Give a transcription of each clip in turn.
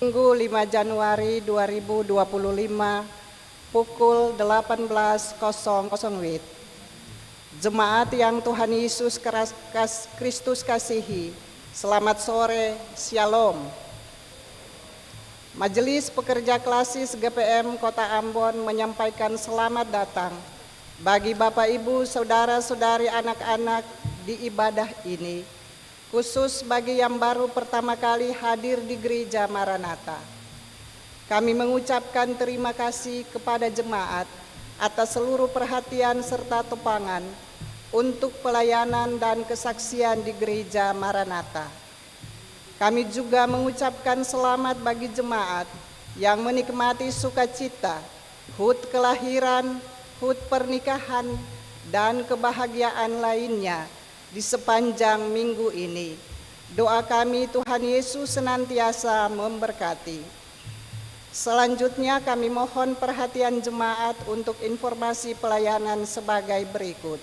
Minggu 5 Januari 2025 pukul 18.00 WIB. Jemaat yang Tuhan Yesus Kristus kasihi, selamat sore, Shalom. Majelis Pekerja Klasis GPM Kota Ambon menyampaikan selamat datang bagi Bapak Ibu, Saudara-saudari, anak-anak di ibadah ini, khusus bagi yang baru pertama kali hadir di Gereja Maranatha. Kami mengucapkan terima kasih kepada jemaat atas seluruh perhatian serta topangan untuk pelayanan dan kesaksian di Gereja Maranatha. Kami juga mengucapkan selamat bagi jemaat yang menikmati sukacita, HUT kelahiran, HUT pernikahan, dan kebahagiaan lainnya di sepanjang minggu ini. Doa kami Tuhan Yesus senantiasa memberkati. Selanjutnya kami mohon perhatian jemaat untuk informasi pelayanan sebagai berikut.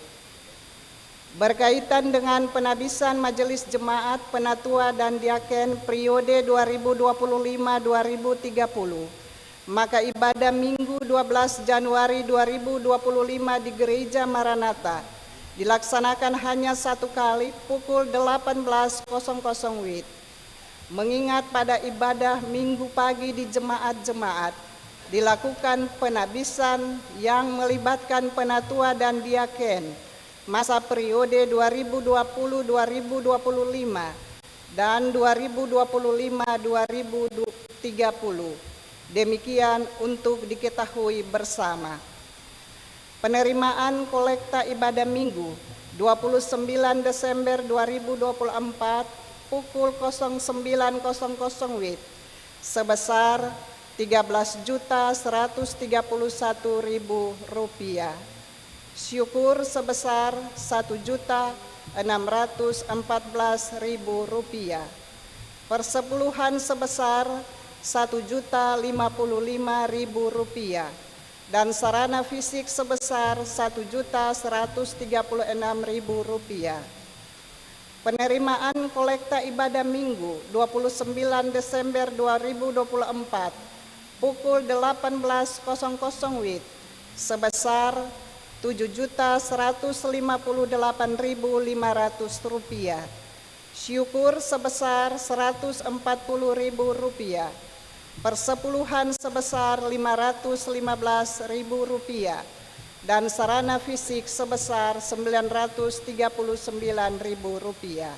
Berkaitan dengan penabisan Majelis Jemaat Penatua dan Diaken periode 2025-2030, maka ibadah Minggu 12 Januari 2025 di Gereja Maranatha dilaksanakan hanya satu kali pukul 18.00 WIB. Mengingat pada ibadah Minggu pagi di jemaat-jemaat dilakukan penabisan yang melibatkan penatua dan diaken masa periode 2020-2025 dan 2025-2030. Demikian untuk diketahui bersama. Penerimaan kolekta ibadah Minggu 29 Desember 2024 pukul 09.00 WIB sebesar Rp13.131.000. Syukur sebesar Rp1.614.000. Persepuluhan sebesar Rp1.055.000. Dan sarana fisik sebesar Rp1.136.000. Penerimaan kolekta ibadah Minggu 29 Desember 2024 pukul 18.00 WIB sebesar Rp7.158.500. Syukur sebesar Rp140.000. Persepuluhan sebesar Rp515.000 dan sarana fisik sebesar Rp939.000.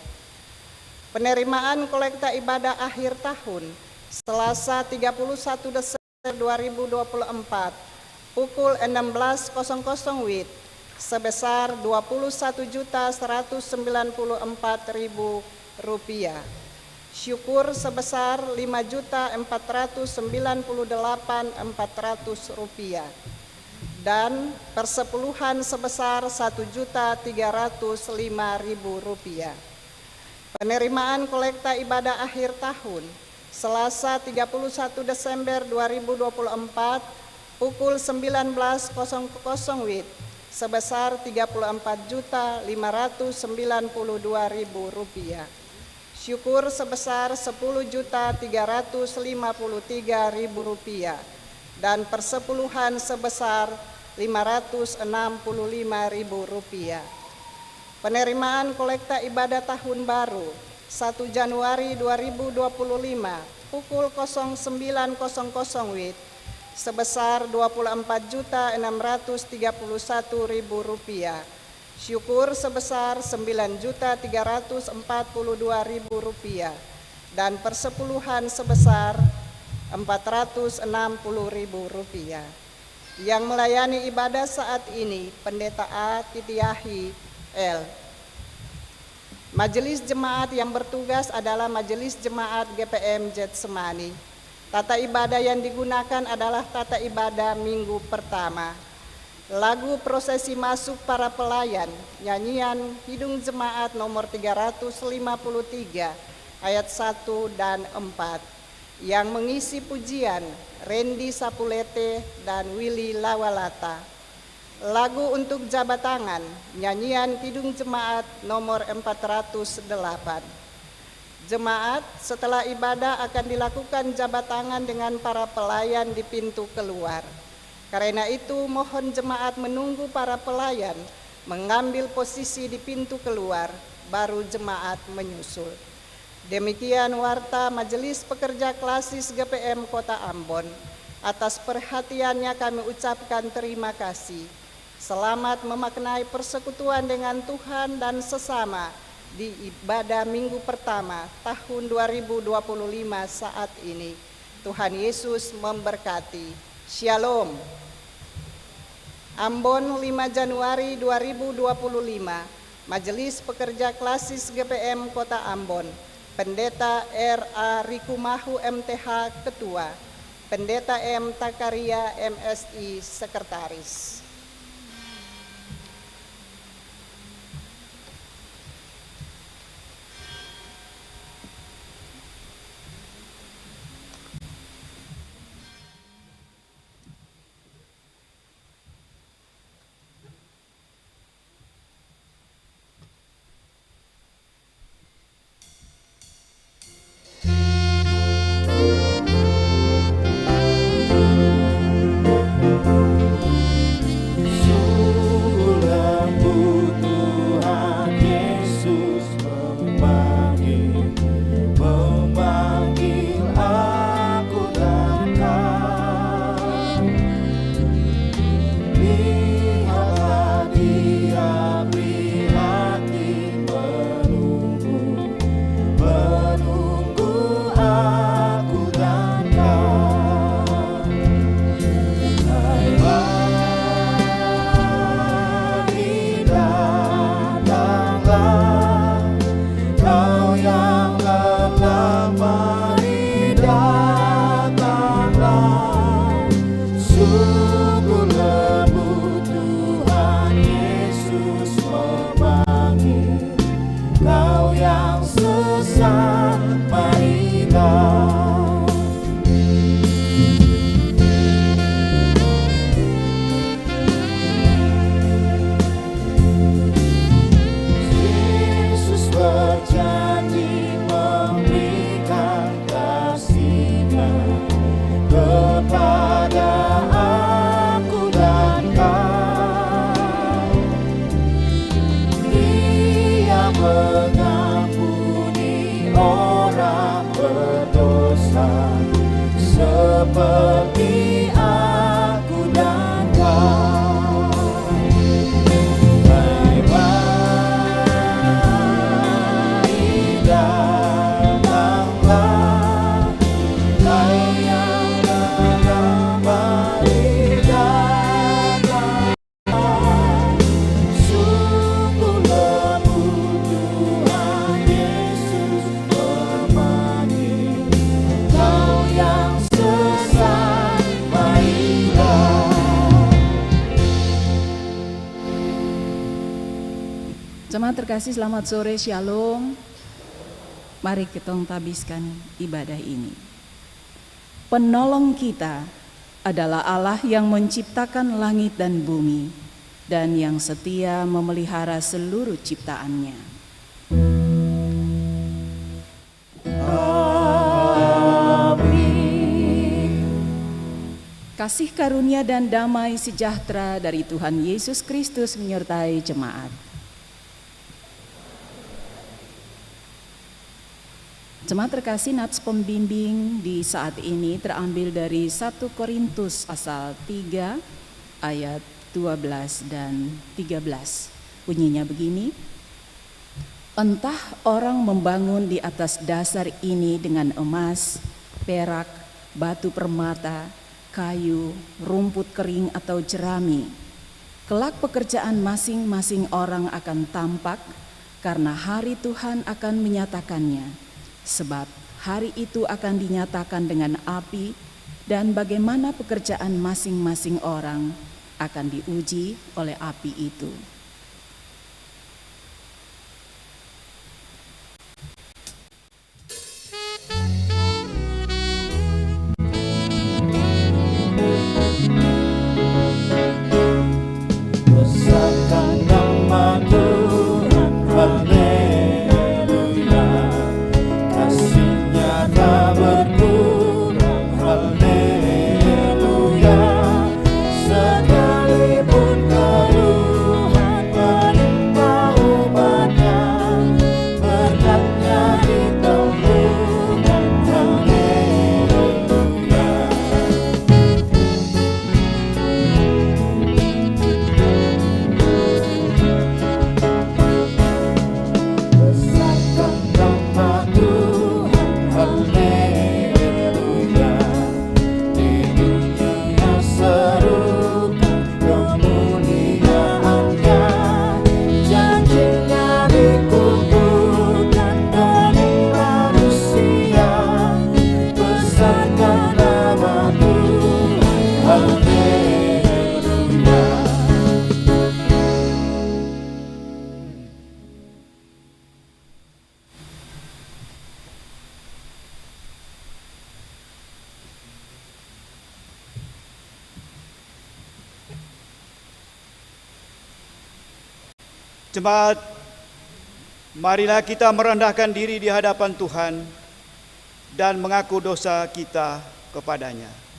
Penerimaan kolekta ibadah akhir tahun Selasa 31 Desember 2024 pukul 16.00 WIB sebesar Rp21.194.000. Syukur sebesar Rp5.498.400 dan persepuluhan sebesar Rp1.305.000. Penerimaan kolekta ibadah akhir tahun Selasa 31 Desember 2024 pukul 19.00 WIB sebesar Rp34.592.000. Syukur sebesar Rp10.353.000 dan persepuluhan sebesar Rp565.000. Penerimaan kolekta ibadah tahun baru 1 Januari 2025 pukul 09.00 WIB sebesar Rp24.631.000. Syukur sebesar Rp9.342.000 dan persepuluhan sebesar Rp460.000. Yang melayani ibadah saat ini Pendeta A. Titiahi L. Majelis jemaat yang bertugas adalah Majelis Jemaat GPM Getsemani. Tata ibadah yang digunakan adalah tata ibadah Minggu pertama. Lagu prosesi masuk para pelayan, nyanyian Hidung Jemaat nomor 353 ayat 1 dan 4. Yang mengisi pujian Randy Sapulete dan Willy Lawalata. Lagu untuk jabat tangan, nyanyian Kidung Jemaat nomor 408. Jemaat setelah ibadah akan dilakukan jabat tangan dengan para pelayan di pintu keluar. Karena itu mohon jemaat menunggu para pelayan mengambil posisi di pintu keluar, baru jemaat menyusul. Demikian warta Majelis Pekerja Klasis GPM Kota Ambon. Atas perhatiannya kami ucapkan terima kasih. Selamat memaknai persekutuan dengan Tuhan dan sesama di ibadah minggu pertama tahun 2025 saat ini. Tuhan Yesus memberkati. Shalom. Ambon 5 Januari 2025. Majelis Pekerja Klasis GPM Kota Ambon. Pendeta R.A. Rikumahu MTH Ketua. Pendeta M. Takaria MSI Sekretaris. Jemaat terkasih, selamat sore, shalom. Mari kita tabiskan ibadah ini. Penolong kita adalah Allah yang menciptakan langit dan bumi dan yang setia memelihara seluruh ciptaannya. Amin. Kasih karunia dan damai sejahtera dari Tuhan Yesus Kristus menyertai jemaat. Jemaat terkasih, nats pembimbing di saat ini terambil dari 1 Korintus pasal 3 ayat 12 dan 13. Bunyinya begini: entah orang membangun di atas dasar ini dengan emas, perak, batu permata, kayu, rumput kering atau jerami. Kelak pekerjaan masing-masing orang akan tampak, karena hari Tuhan akan menyatakannya. Sebab hari itu akan dinyatakan dengan api, dan bagaimana pekerjaan masing-masing orang akan diuji oleh api itu. Jemaat, marilah kita merendahkan diri di hadapan Tuhan dan mengaku dosa kita kepadanya.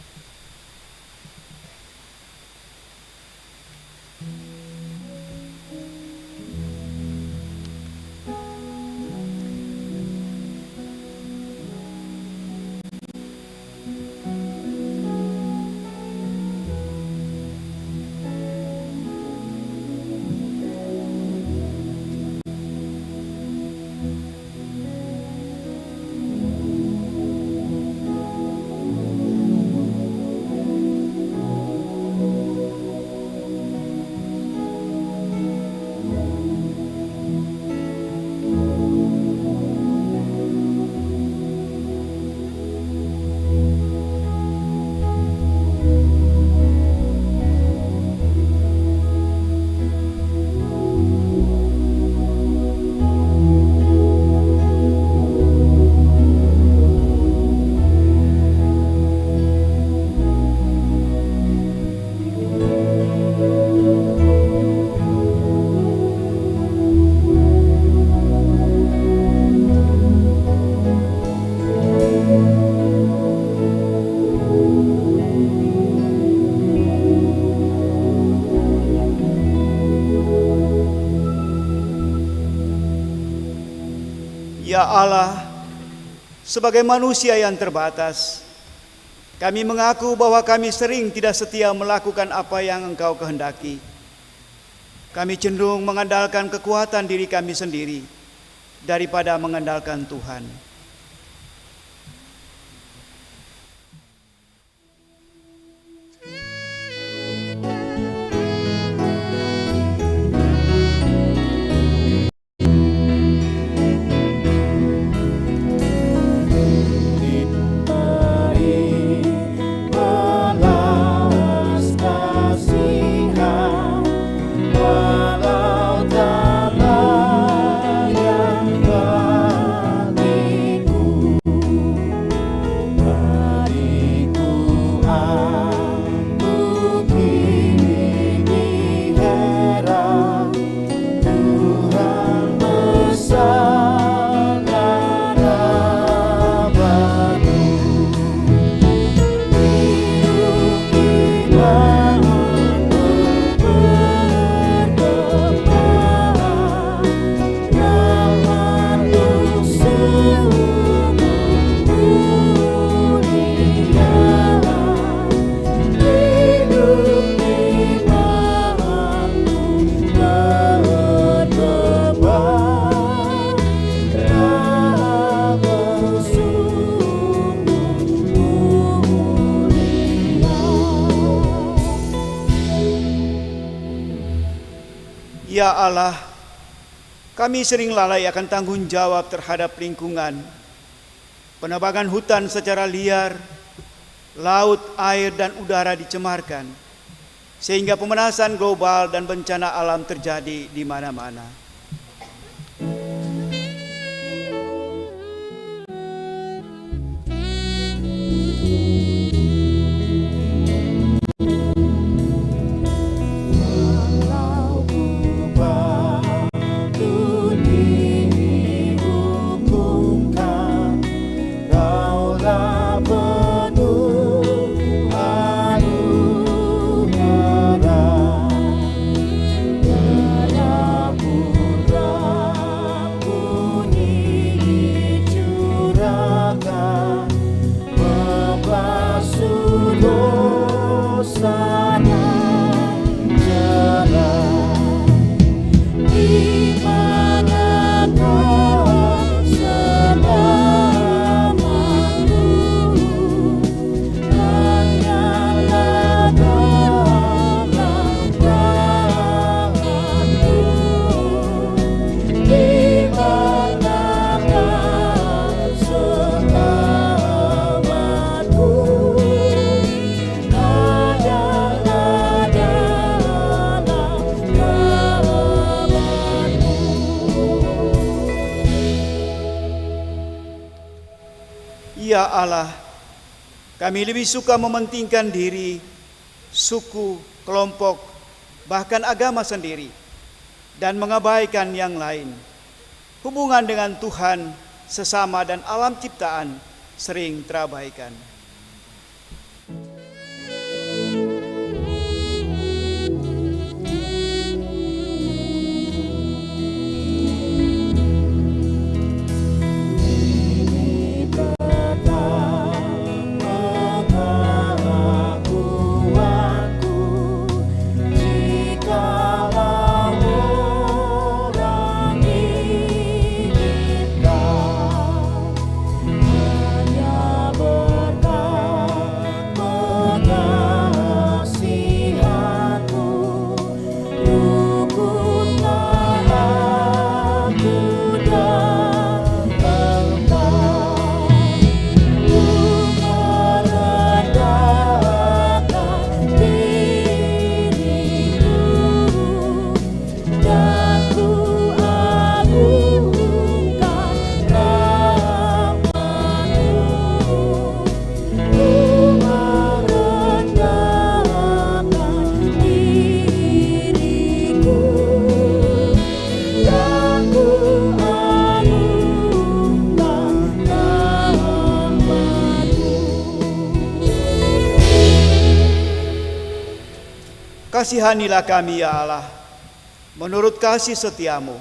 Ya Allah, sebagai manusia yang terbatas, kami mengaku bahwa kami sering tidak setia melakukan apa yang Engkau kehendaki. Kami cenderung mengandalkan kekuatan diri kami sendiri daripada mengandalkan Tuhan. Ya Allah, kami sering lalai akan tanggung jawab terhadap lingkungan, penebangan hutan secara liar, laut, air, dan udara dicemarkan, sehingga pemanasan global dan bencana alam terjadi di mana-mana. Aku Ya Allah, kami lebih suka mementingkan diri, suku, kelompok, bahkan agama sendiri, dan mengabaikan yang lain. Hubungan dengan Tuhan, sesama, dan alam ciptaan sering terabaikan. Kasihanilah kami ya Allah, menurut kasih setiamu.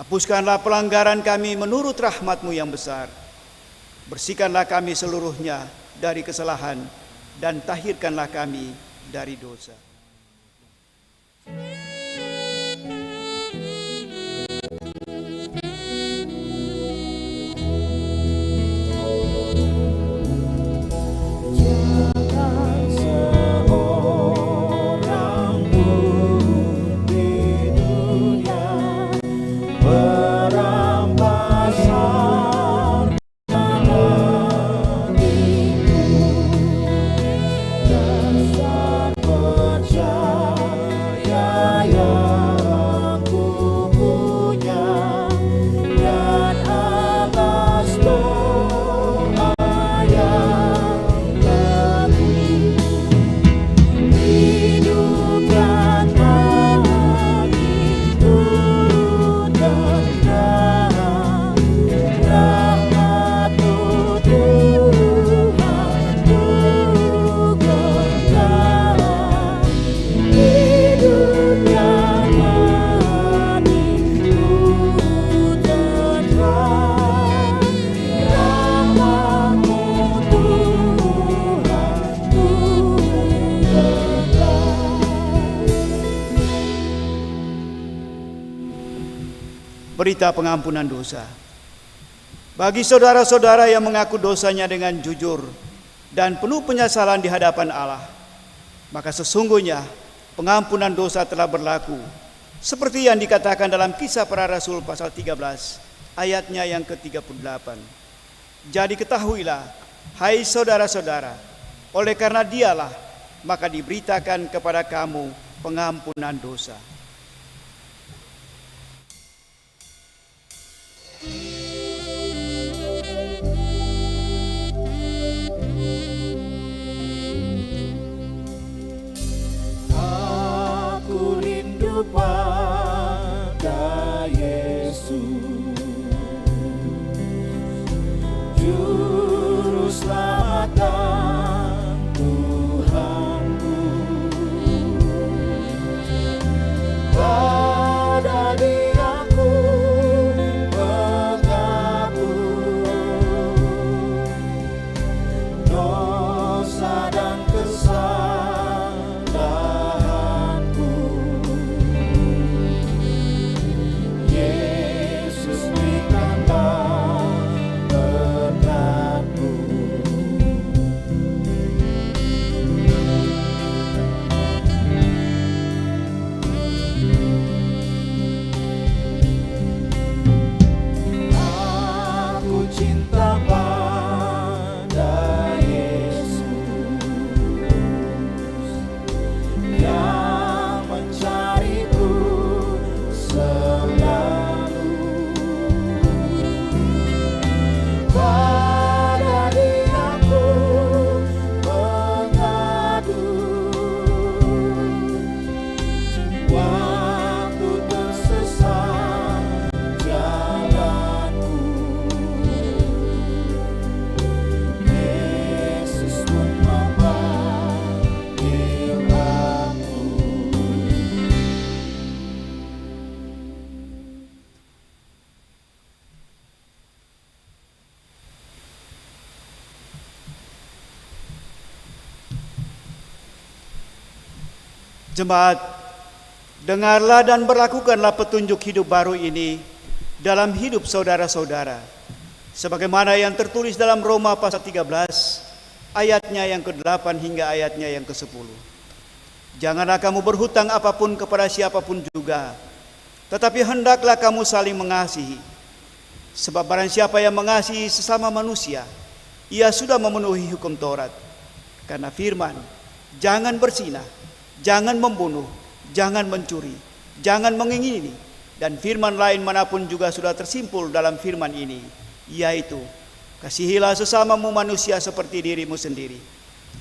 Hapuskanlah pelanggaran kami menurut rahmat-Mu yang besar. Bersihkanlah kami seluruhnya dari kesalahan dan tahirkanlah kami dari dosa. Berita pengampunan dosa. Bagi saudara-saudara yang mengaku dosanya dengan jujur dan penuh penyesalan di hadapan Allah, maka sesungguhnya pengampunan dosa telah berlaku, seperti yang dikatakan dalam Kisah Para Rasul pasal 13, ayatnya yang ke-38. Jadi ketahuilah, hai saudara-saudara, oleh karena Dialah, maka diberitakan kepada kamu pengampunan dosa. Pada Yesus, Juru Selamat dan Tuhanku. Pada Dia ku mengaku dosa dan kesalahanku. Yesus Jemaat, dengarlah dan berlakukanlah petunjuk hidup baru ini dalam hidup saudara-saudara, sebagaimana yang tertulis dalam Roma pasal 13, ayatnya yang ke-8 hingga ayatnya yang ke-10. Janganlah kamu berhutang apapun kepada siapapun juga, tetapi hendaklah kamu saling mengasihi. Sebab barang siapa yang mengasihi sesama manusia, ia sudah memenuhi hukum Taurat. Karena firman, jangan berzinah, jangan membunuh, jangan mencuri, jangan mengingini, dan firman lain manapun juga sudah tersimpul dalam firman ini, yaitu kasihilah sesamamu manusia seperti dirimu sendiri.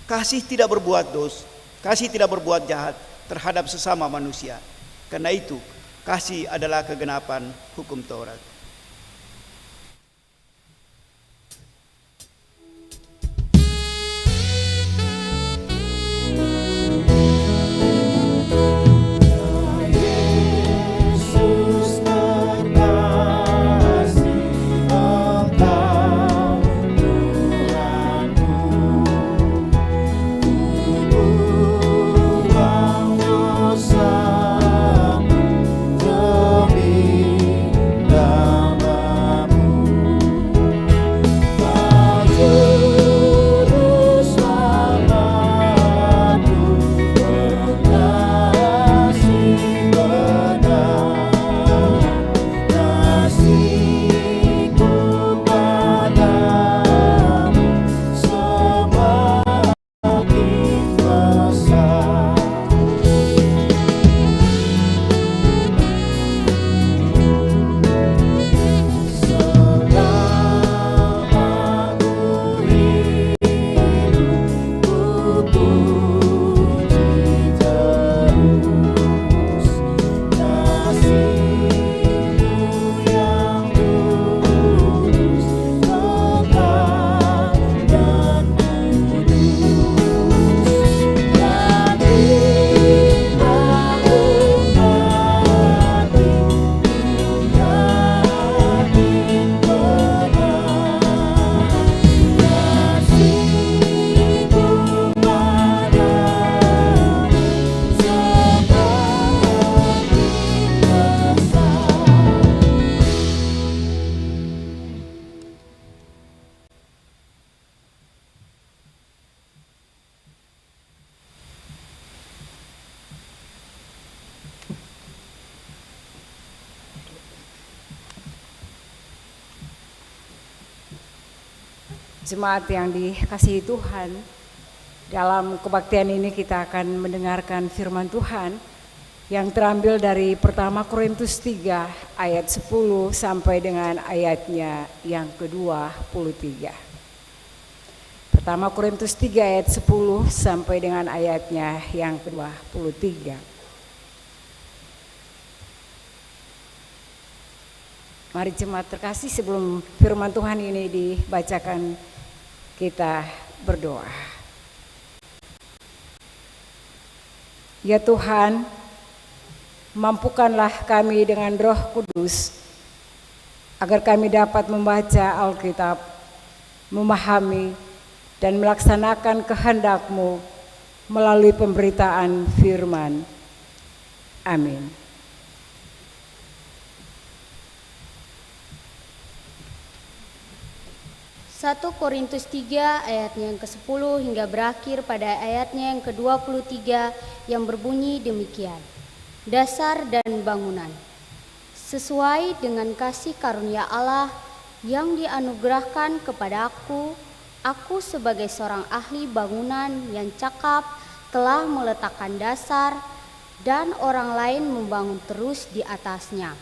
Kasih tidak berbuat dosa, kasih tidak berbuat jahat terhadap sesama manusia. Karena itu, kasih adalah kegenapan hukum Taurat. Jemaat yang dikasihi Tuhan, dalam kebaktian ini kita akan mendengarkan firman Tuhan yang terambil dari pertama Korintus 3 ayat 10 sampai dengan ayatnya yang ke-23. Pertama Korintus 3 ayat 10 sampai dengan ayatnya yang ke-23. Mari jemaat terkasih, sebelum firman Tuhan ini dibacakan, kita berdoa. Ya Tuhan, mampukanlah kami dengan Roh Kudus agar kami dapat membaca Alkitab, memahami dan melaksanakan kehendak-Mu melalui pemberitaan firman. Amin. 1 Korintus 3 ayatnya yang ke-10 hingga berakhir pada ayatnya yang ke-23 yang berbunyi demikian. Dasar dan bangunan. Sesuai dengan kasih karunia Allah yang dianugerahkan kepada aku sebagai seorang ahli bangunan yang cakap telah meletakkan dasar dan orang lain membangun terus di atasnya.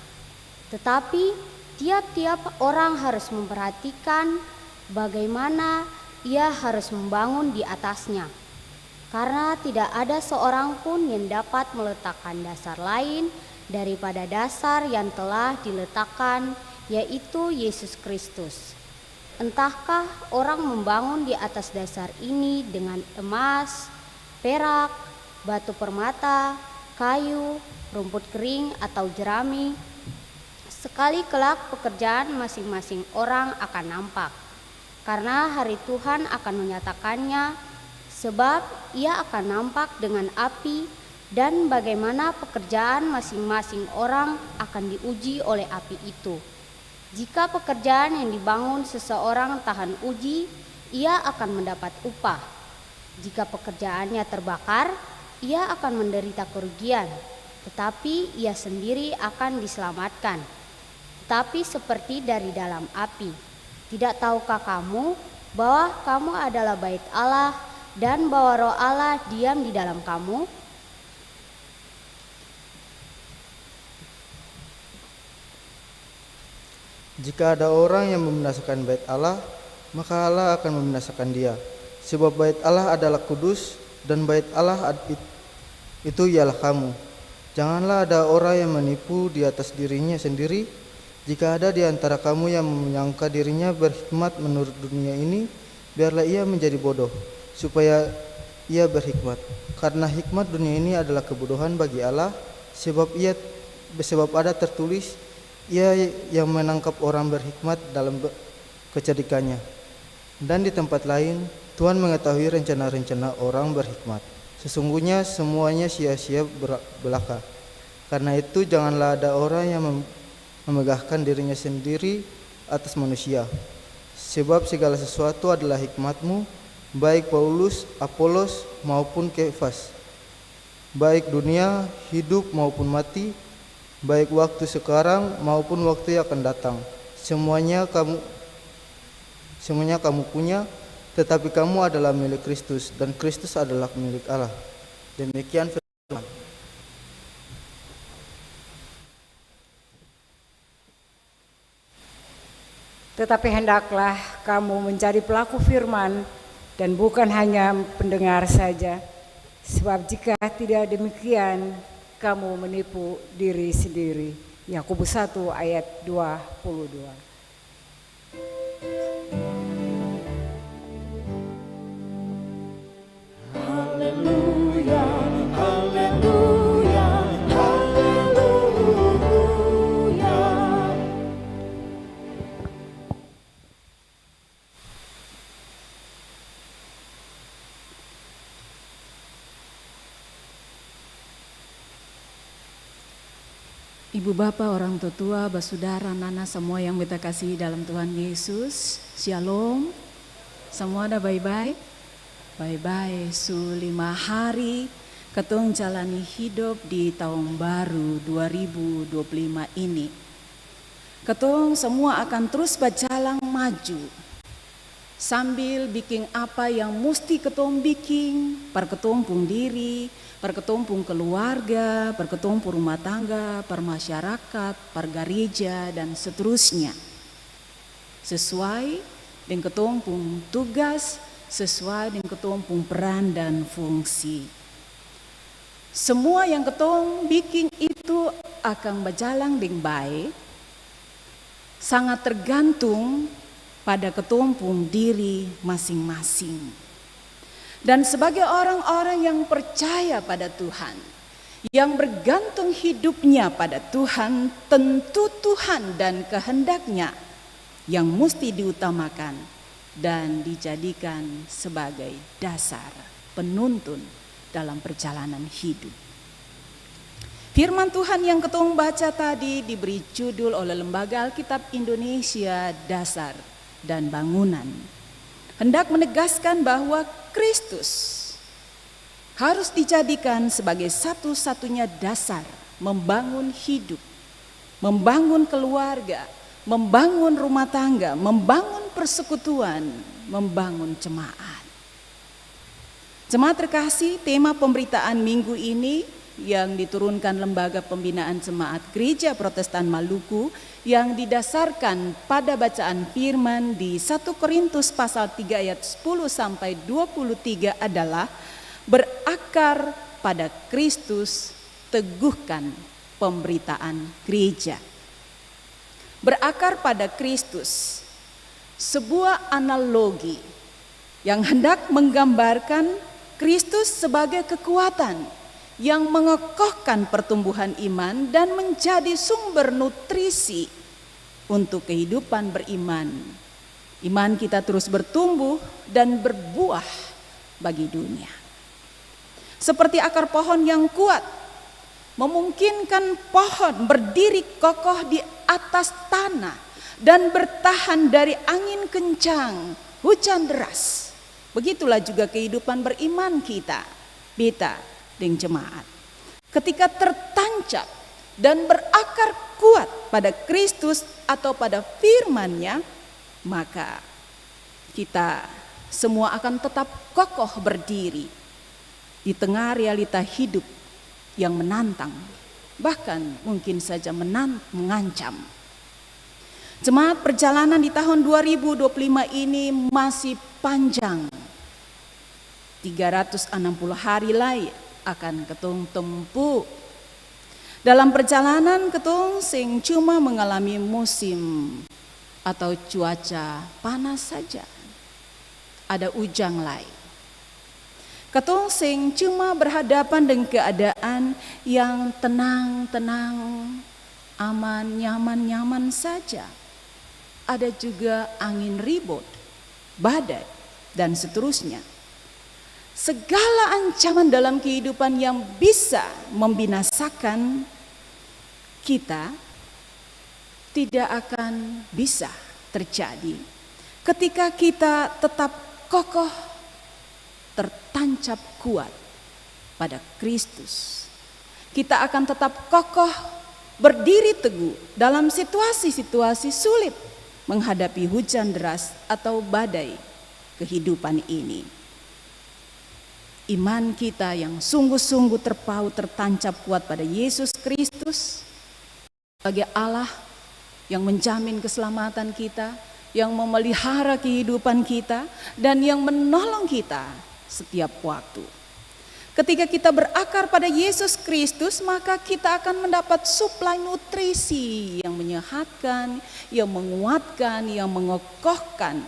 Tetapi tiap-tiap orang harus memperhatikan bagaimana ia harus membangun di atasnya, karena tidak ada seorang pun yang dapat meletakkan dasar lain daripada dasar yang telah diletakkan, yaitu Yesus Kristus. Entahkah orang membangun di atas dasar ini dengan emas, perak, batu permata, kayu, rumput kering atau jerami, sekali kelak pekerjaan masing-masing orang akan nampak. Karena hari Tuhan akan menyatakannya, sebab ia akan nampak dengan api, dan bagaimana pekerjaan masing-masing orang akan diuji oleh api itu. Jika pekerjaan yang dibangun seseorang tahan uji, ia akan mendapat upah. Jika pekerjaannya terbakar, ia akan menderita kerugian, tetapi ia sendiri akan diselamatkan. Tetapi seperti dari dalam api. Tidak tahukah kamu bahwa kamu adalah bait Allah dan bahwa Roh Allah diam di dalam kamu? Jika ada orang yang membinasakan bait Allah, maka Allah akan membinasakan dia. Sebab bait Allah adalah kudus dan bait Allah itu ialah kamu. Janganlah ada orang yang menipu di atas dirinya sendiri. Jika ada di antara kamu yang menyangka dirinya berhikmat menurut dunia ini, biarlah ia menjadi bodoh, supaya ia berhikmat. Karena hikmat dunia ini adalah kebodohan bagi Allah, sebab ada tertulis, ia yang menangkap orang berhikmat dalam kecerdikannya. Dan di tempat lain, Tuhan mengetahui rencana-rencana orang berhikmat. Sesungguhnya semuanya sia-sia belaka. Karena itu janganlah ada orang yang memegahkan dirinya sendiri atas manusia. Sebab segala sesuatu adalah hikmatmu, baik Paulus, Apolos maupun Kefas, baik dunia, hidup maupun mati, baik waktu sekarang maupun waktu yang akan datang. Semuanya kamu punya, tetapi kamu adalah milik Kristus dan Kristus adalah milik Allah. Demikian firman. Tetapi hendaklah kamu menjadi pelaku firman dan bukan hanya pendengar saja. Sebab jika tidak demikian, kamu menipu diri sendiri. Yakobus 1 ayat 22. Haleluya, haleluya, haleluya. Ibu Bapak, orang tua, basudara, nana, semua yang kita kasih dalam Tuhan Yesus, Shalom. Semua ada baik-baik? Baik-baik, 5 hari ketong jalani hidup di tahun baru 2025 ini. Ketong semua akan terus berjalan maju sambil bikin apa yang mesti ketong bikin, perketong pun diri, perketong pun keluarga, perketong pun rumah tangga, per masyarakat, per gereja dan seterusnya. Sesuai dengan ketong pun tugas, sesuai dengan ketong pun peran dan fungsi. Semua yang ketong bikin itu akan berjalan dengan baik, sangat tergantung pada ketong pun diri masing-masing. Dan sebagai orang-orang yang percaya pada Tuhan, yang bergantung hidupnya pada Tuhan, tentu Tuhan dan kehendaknya yang mesti diutamakan dan dijadikan sebagai dasar penuntun dalam perjalanan hidup. Firman Tuhan yang ketong baca tadi diberi judul oleh Lembaga Alkitab Indonesia, Dasar dan Bangunan. Hendak menegaskan bahwa Kristus harus dijadikan sebagai satu-satunya dasar membangun hidup, membangun keluarga, membangun rumah tangga, membangun persekutuan, membangun jemaat. Jemaat terkasih, tema pemberitaan minggu ini yang diturunkan Lembaga Pembinaan Jemaat Gereja Protestan Maluku yang didasarkan pada bacaan firman di 1 Korintus pasal 3 ayat 10 sampai 23 adalah berakar pada Kristus, teguhkan pemberitaan gereja. Berakar pada Kristus, sebuah analogi yang hendak menggambarkan Kristus sebagai kekuatan yang mengokohkan pertumbuhan iman dan menjadi sumber nutrisi untuk kehidupan beriman. Iman kita terus bertumbuh dan berbuah bagi dunia. seperti akar pohon yang kuat, memungkinkan pohon berdiri kokoh di atas tanah dan bertahan dari angin kencang, hujan deras. Begitulah juga kehidupan beriman kita, beta dan jemaat. Ketika tertancap dan berakar kuat pada Kristus atau pada firman-Nya, maka kita semua akan tetap kokoh berdiri di tengah realita hidup yang menantang, bahkan mungkin saja mengancam. Jemaat, perjalanan di tahun 2025 ini masih panjang. 360 hari lagi akan ketong tempuh. Dalam perjalanan ketong sing cuma mengalami musim atau cuaca panas saja. Ada ujang lain. Ketong sing cuma berhadapan dengan keadaan yang tenang-tenang, aman, nyaman-nyaman saja. Ada juga angin ribut, badai, dan seterusnya. Segala ancaman dalam kehidupan yang bisa membinasakan kita tidak akan bisa terjadi ketika kita tetap kokoh, tertancap kuat pada Kristus. Kita akan tetap kokoh, berdiri teguh dalam situasi-situasi sulit menghadapi hujan deras atau badai kehidupan ini. Iman kita yang sungguh-sungguh terpaut, tertancap kuat pada Yesus Kristus sebagai Allah yang menjamin keselamatan kita, yang memelihara kehidupan kita, dan yang menolong kita setiap waktu. Ketika kita berakar pada Yesus Kristus, maka kita akan mendapat suplai nutrisi yang menyehatkan, yang menguatkan, yang mengokohkan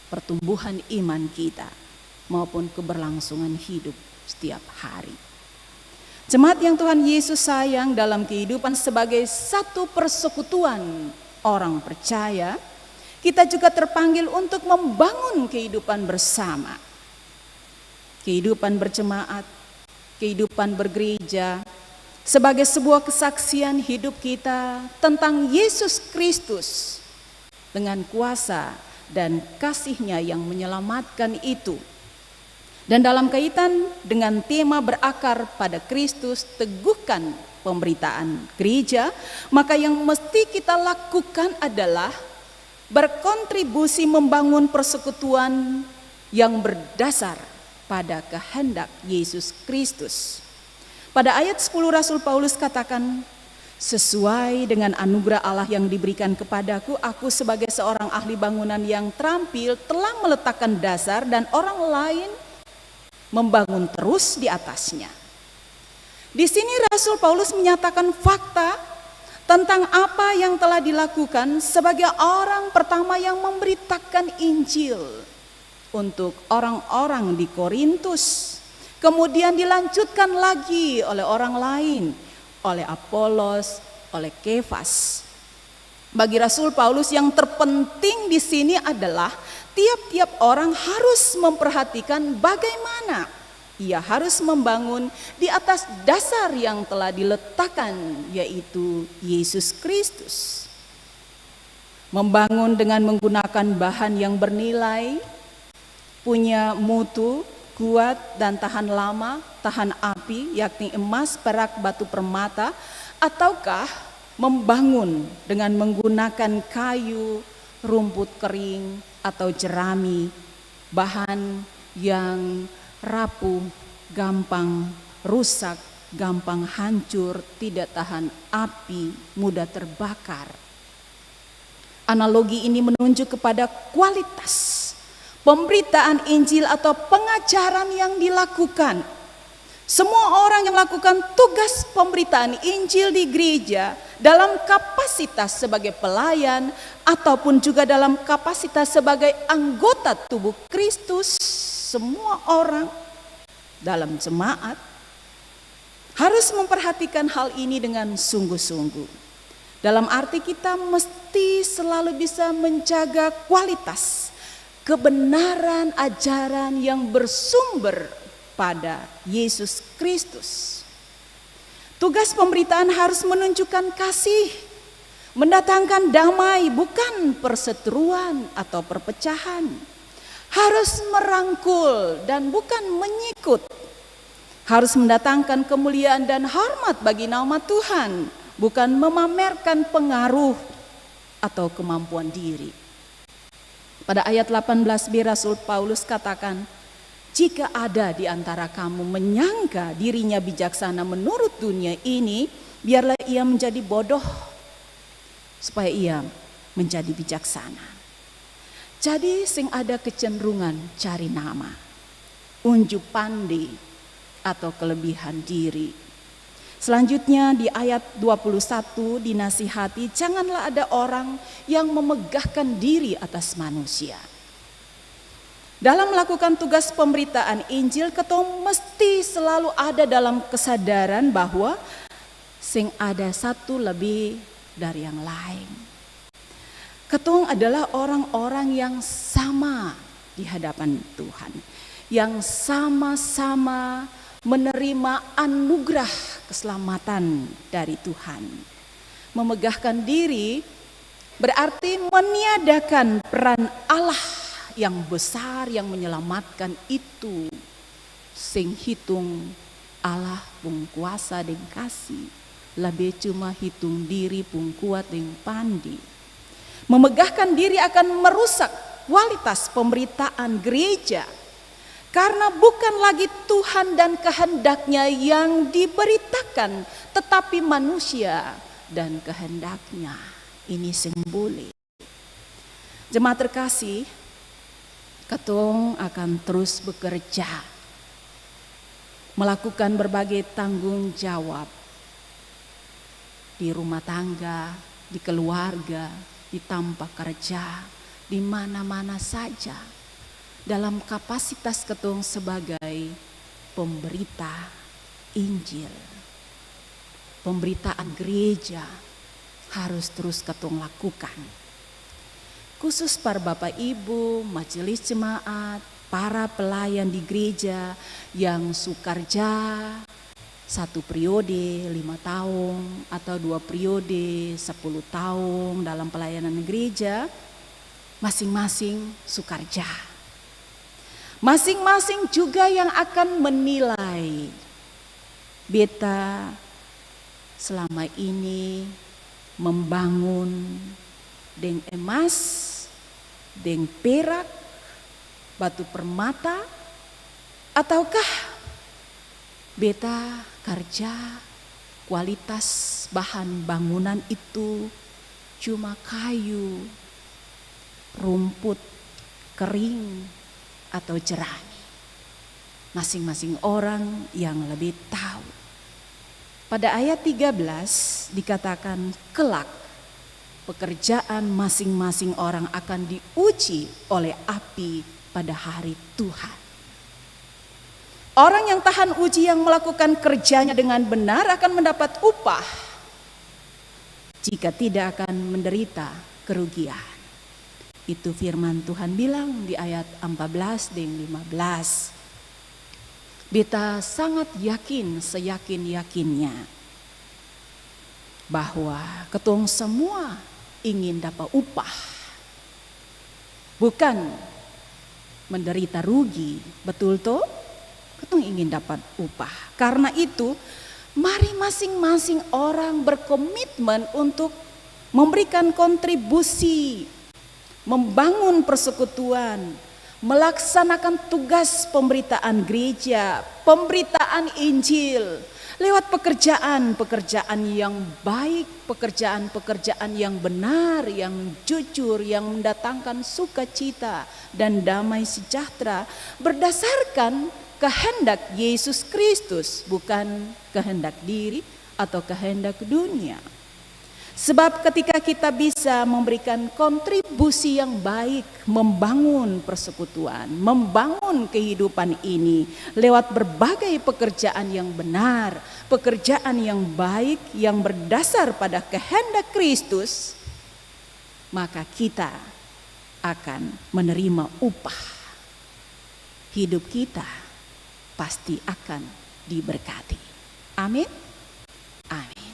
pertumbuhan iman kita maupun keberlangsungan hidup setiap hari. Jemaat yang Tuhan Yesus sayang, dalam kehidupan sebagai satu persekutuan orang percaya, kita juga terpanggil untuk membangun kehidupan bersama. Kehidupan berjemaat, kehidupan bergereja, sebagai sebuah kesaksian hidup kita tentang Yesus Kristus dengan kuasa dan kasih-Nya yang menyelamatkan itu. Dan dalam kaitan dengan tema berakar pada Kristus, teguhkan pemberitaan gereja, maka yang mesti kita lakukan adalah berkontribusi membangun persekutuan yang berdasar pada kehendak Yesus Kristus. Pada ayat 10 Rasul Paulus katakan, sesuai dengan anugerah Allah yang diberikan kepadaku, aku sebagai seorang ahli bangunan yang terampil telah meletakkan dasar dan orang lain membangun terus di atasnya. Di sini Rasul Paulus menyatakan fakta tentang apa yang telah dilakukan sebagai orang pertama yang memberitakan Injil untuk orang-orang di Korintus. Kemudian dilanjutkan lagi oleh orang lain, oleh Apolos, oleh Kefas. Bagi Rasul Paulus yang terpenting di sini adalah tiap-tiap orang harus memperhatikan bagaimana ia harus membangun di atas dasar yang telah diletakkan, yaitu Yesus Kristus. Membangun dengan menggunakan bahan yang bernilai, punya mutu, kuat dan tahan lama, tahan api, yakni emas, perak, batu permata, ataukah membangun dengan menggunakan kayu, rumput kering, atau jerami, bahan yang rapuh, gampang rusak, gampang hancur, tidak tahan api, mudah terbakar. Analogi ini menunjuk kepada kualitas pemberitaan Injil atau pengajaran yang dilakukan. Semua orang yang melakukan tugas pemberitaan Injil di gereja dalam kapasitas sebagai pelayan ataupun juga dalam kapasitas sebagai anggota tubuh Kristus, semua orang dalam jemaat harus memperhatikan hal ini dengan sungguh-sungguh. Dalam arti kita mesti selalu bisa menjaga kualitas kebenaran ajaran yang bersumber pada Yesus Kristus. Tugas pemberitaan harus menunjukkan kasih, mendatangkan damai, bukan perseteruan atau perpecahan. Harus merangkul dan bukan menyikut. Harus mendatangkan kemuliaan dan hormat bagi nama Tuhan, bukan memamerkan pengaruh atau kemampuan diri. Pada ayat 18b Rasul Paulus katakan, jika ada di antara kamu menyangka dirinya bijaksana menurut dunia ini, biarlah ia menjadi bodoh supaya ia menjadi bijaksana. Jadi sing ada kecenderungan cari nama, unjuk pandai atau kelebihan diri. Selanjutnya di ayat 21 dinasihati, janganlah ada orang yang memegahkan diri atas manusia. Dalam melakukan tugas pemberitaan Injil, ketong mesti selalu ada dalam kesadaran bahwa sing ada satu lebih dari yang lain. Ketong adalah orang-orang yang sama di hadapan Tuhan, yang sama-sama menerima anugerah keselamatan dari Tuhan. Memegahkan diri berarti meniadakan peran Allah yang besar yang menyelamatkan itu. Sing hitung Allah pun kuasa dan kasih, lebih cuma hitung diri pun kuat dan pandi. Memegahkan diri akan merusak kualitas pemberitaan gereja, karena bukan lagi Tuhan dan kehendaknya yang diberitakan, tetapi manusia dan kehendaknya. Ini simbolik. Jemaat terkasih, ketong akan terus bekerja, melakukan berbagai tanggung jawab di rumah tangga, di keluarga, di tempat kerja, di mana-mana saja, dalam kapasitas ketong sebagai pemberita Injil. Pemberitaan gereja harus terus ketong lakukan. Khusus para Bapak Ibu, majelis jemaat, para pelayan di gereja yang sukarja 1 periode 5 tahun atau 2 periode 10 tahun dalam pelayanan gereja, masing-masing sukarja. Masing-masing juga yang akan menilai beta selama ini membangun deng emas, deng perak, batu permata, ataukah beta kerja kualitas bahan bangunan itu cuma kayu, rumput kering atau jerami. Masing-masing orang yang lebih tahu. Pada ayat 13 dikatakan kelak pekerjaan masing-masing orang akan diuji oleh api pada hari Tuhan. Orang yang tahan uji, yang melakukan kerjanya dengan benar akan mendapat upah. Jika tidak akan menderita kerugian. Itu firman Tuhan bilang di ayat 14 dan 15. Beta sangat yakin, seyakin-yakinnya bahwa ketong semua ingin dapat upah, bukan menderita rugi. Betul toh? Ketong ingin dapat upah. Karena itu mari masing-masing orang berkomitmen untuk memberikan kontribusi, membangun persekutuan, melaksanakan tugas pemberitaan gereja, pemberitaan Injil lewat pekerjaan-pekerjaan yang baik, pekerjaan-pekerjaan yang benar, yang jujur, yang mendatangkan sukacita dan damai sejahtera berdasarkan kehendak Yesus Kristus, bukan kehendak diri atau kehendak dunia. Sebab ketika kita bisa memberikan kontribusi yang baik, membangun persekutuan, membangun kehidupan ini lewat berbagai pekerjaan yang benar, pekerjaan yang baik yang berdasar pada kehendak Kristus, maka kita akan menerima upah. Hidup kita pasti akan diberkati. Amin. Amin.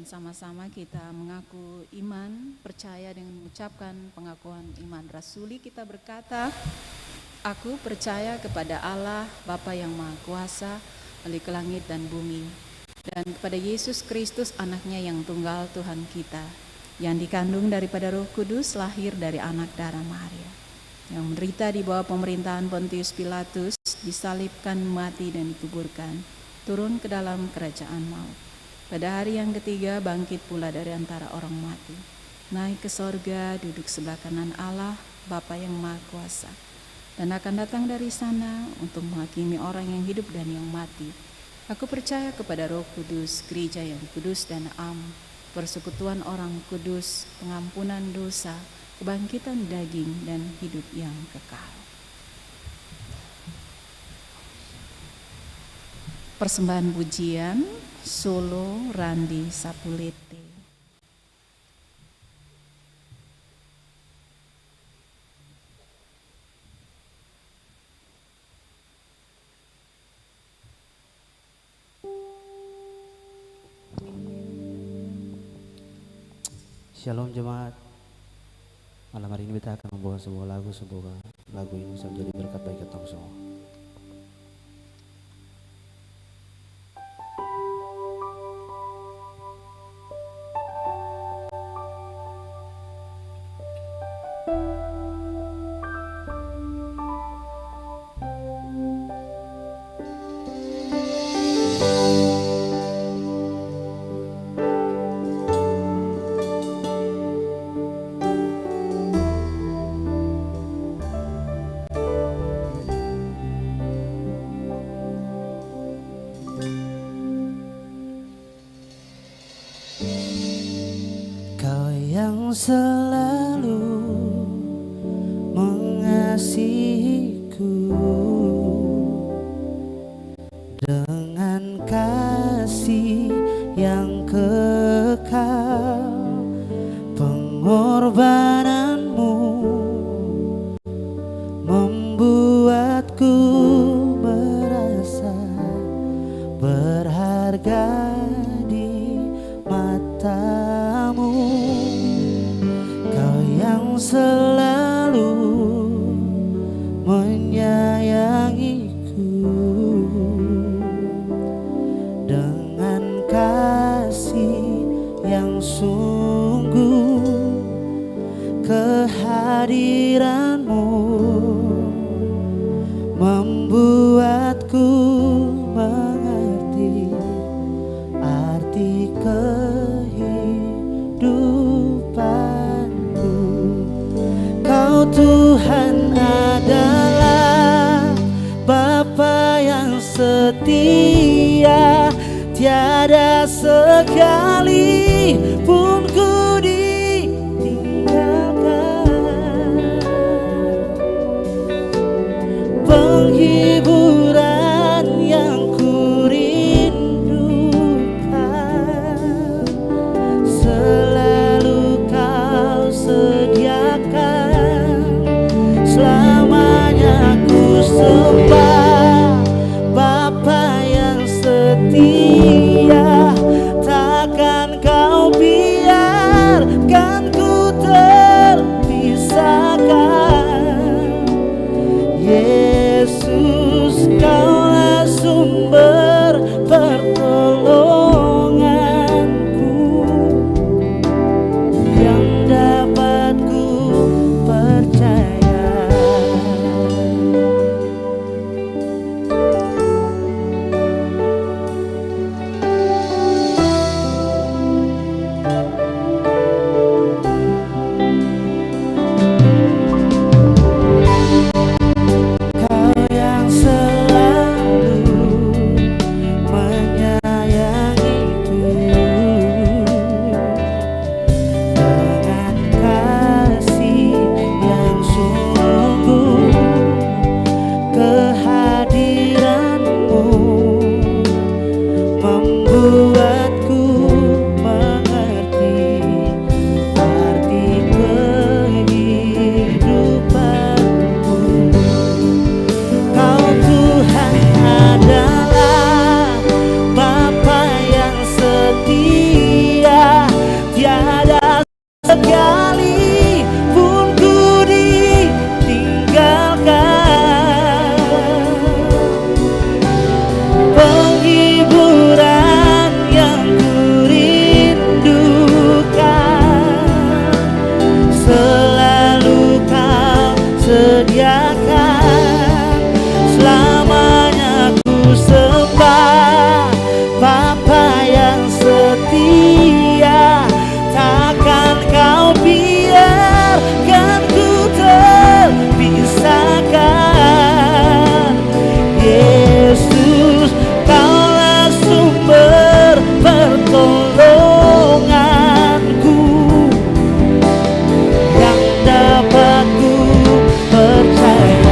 Sama-sama kita mengaku iman, percaya dengan mengucapkan pengakuan iman rasuli. Kita berkata, aku percaya kepada Allah Bapa yang Maha Kuasa, Khalik langit dan bumi, dan kepada Yesus Kristus anaknya yang tunggal Tuhan kita, yang dikandung daripada Roh Kudus, lahir dari anak darah Maria, yang menderita di bawah pemerintahan Pontius Pilatus, disalibkan, mati dan dikuburkan, turun ke dalam kerajaan maut. Pada hari yang ketiga bangkit pula dari antara orang mati, naik ke sorga, duduk sebelah kanan Allah Bapa yang Maha Kuasa, dan akan datang dari sana untuk menghakimi orang yang hidup dan yang mati. Aku percaya kepada Roh Kudus, gereja yang kudus dan am, persekutuan orang kudus, pengampunan dosa, kebangkitan daging dan hidup yang kekal. Persembahan pujian solo Randi Sapulete. Shalom jemaat. Malam hari ini kita akan membawa sebuah lagu, semoga lagu ini bisa menjadi berkat bagi kita semua. Selalu mengasihiku dengan kasih yang kekal, pengorbananmu membuatku merasa berharga di matamu. Selalu menyayangiku dengan kasih yang sungguh, kehadiranmu membuatku mengerti arti kehidupan. sekalipun ku ditinggalkan, penghiburan yang ku rindukan selalu kau sediakan. Selamanya ku sembah Bapa yang setia, takkan kau biarkan ku terpisahkan. Yesus, kaulah sumber pertolonganku yang dapat ku percaya. Kau yang selalu menyayangiku dengan kasih yang sungguh, kehadiranmu membuatku mengerti arti kehidupanku. Kau Tuhan adalah Bapa yang setia, tiada sekalipun ku ditinggalkan, penghiburan yang ku rindukan selalu kau sediakan. Selamanya ku sembah Bapa yang setia, takkan kau biarkan ku terpisahkan. Yesus, kaulah sumber pertolonganku yang dapat ku percaya.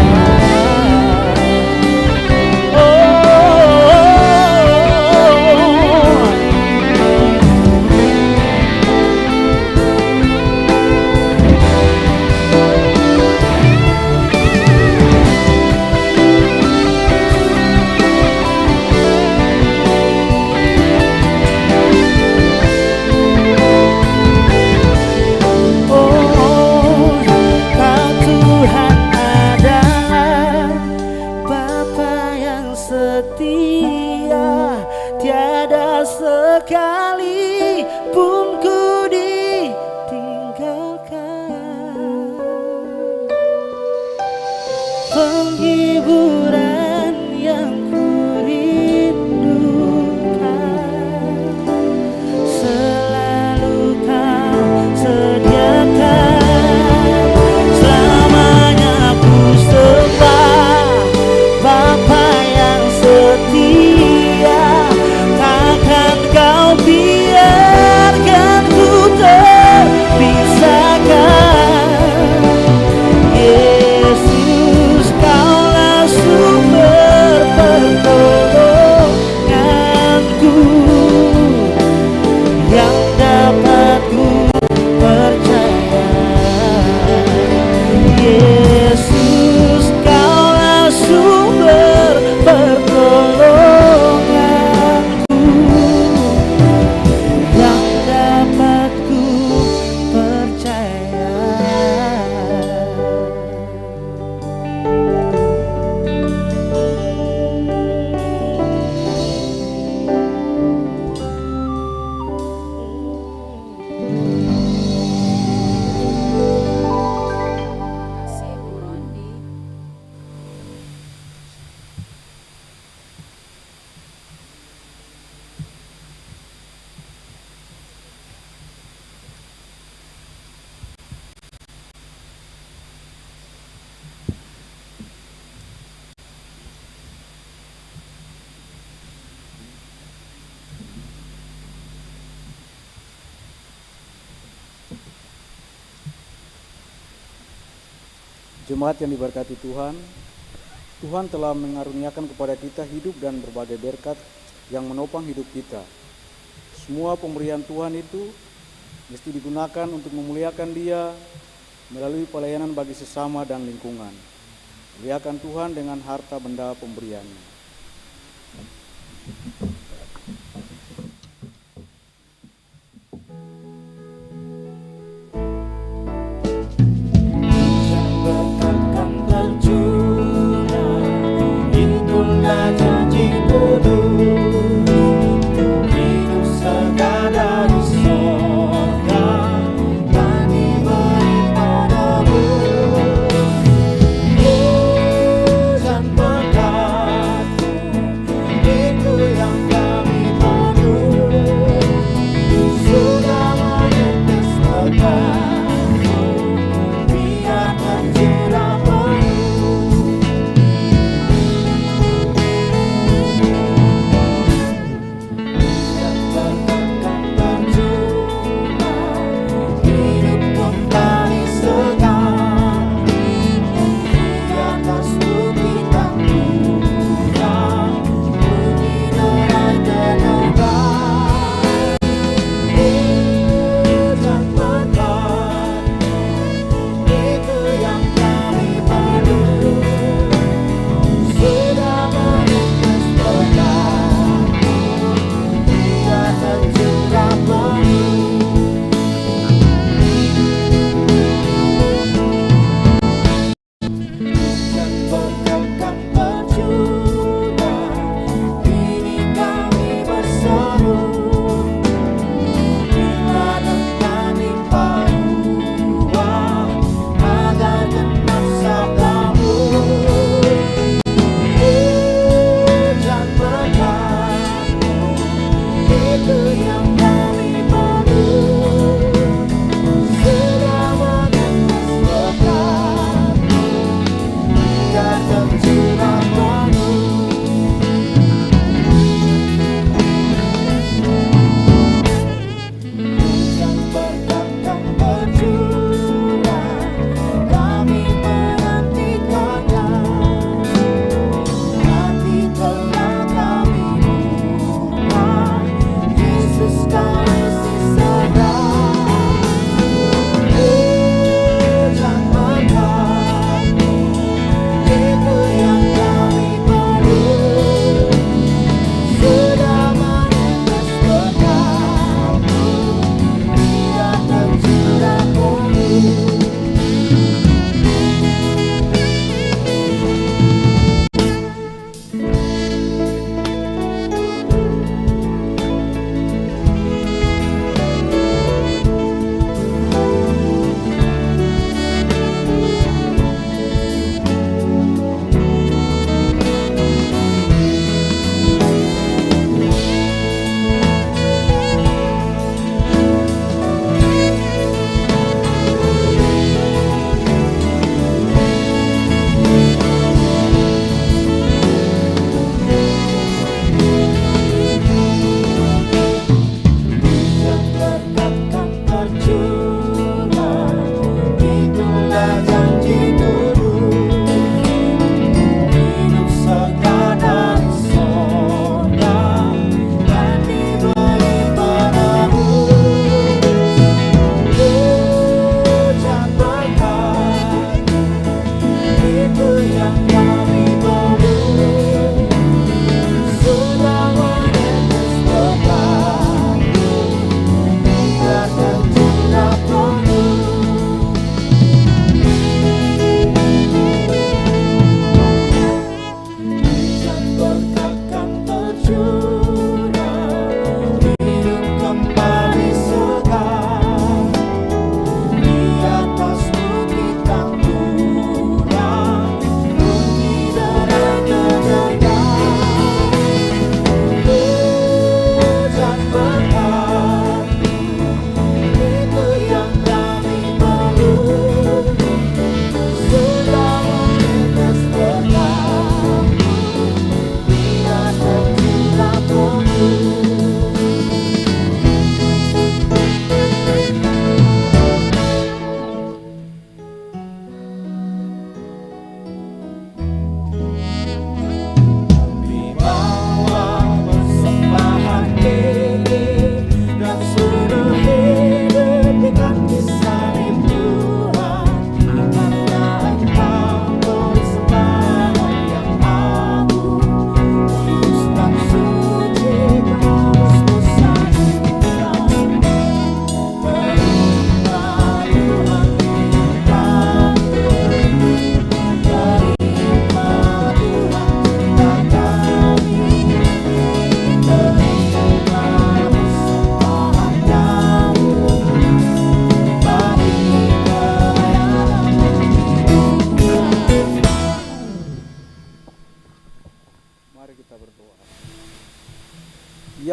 Jemaat yang diberkati Tuhan, Tuhan telah mengaruniakan kepada kita hidup dan berbagai berkat yang menopang hidup kita. Semua pemberian Tuhan itu mesti digunakan untuk memuliakan Dia melalui pelayanan bagi sesama dan lingkungan. Muliakan Tuhan dengan harta benda pemberiannya. Berkatkan tercurah, itulah janji kudus. Hidup segar dari sorga, dan diberi penebus. Hujan berkatku, itu yang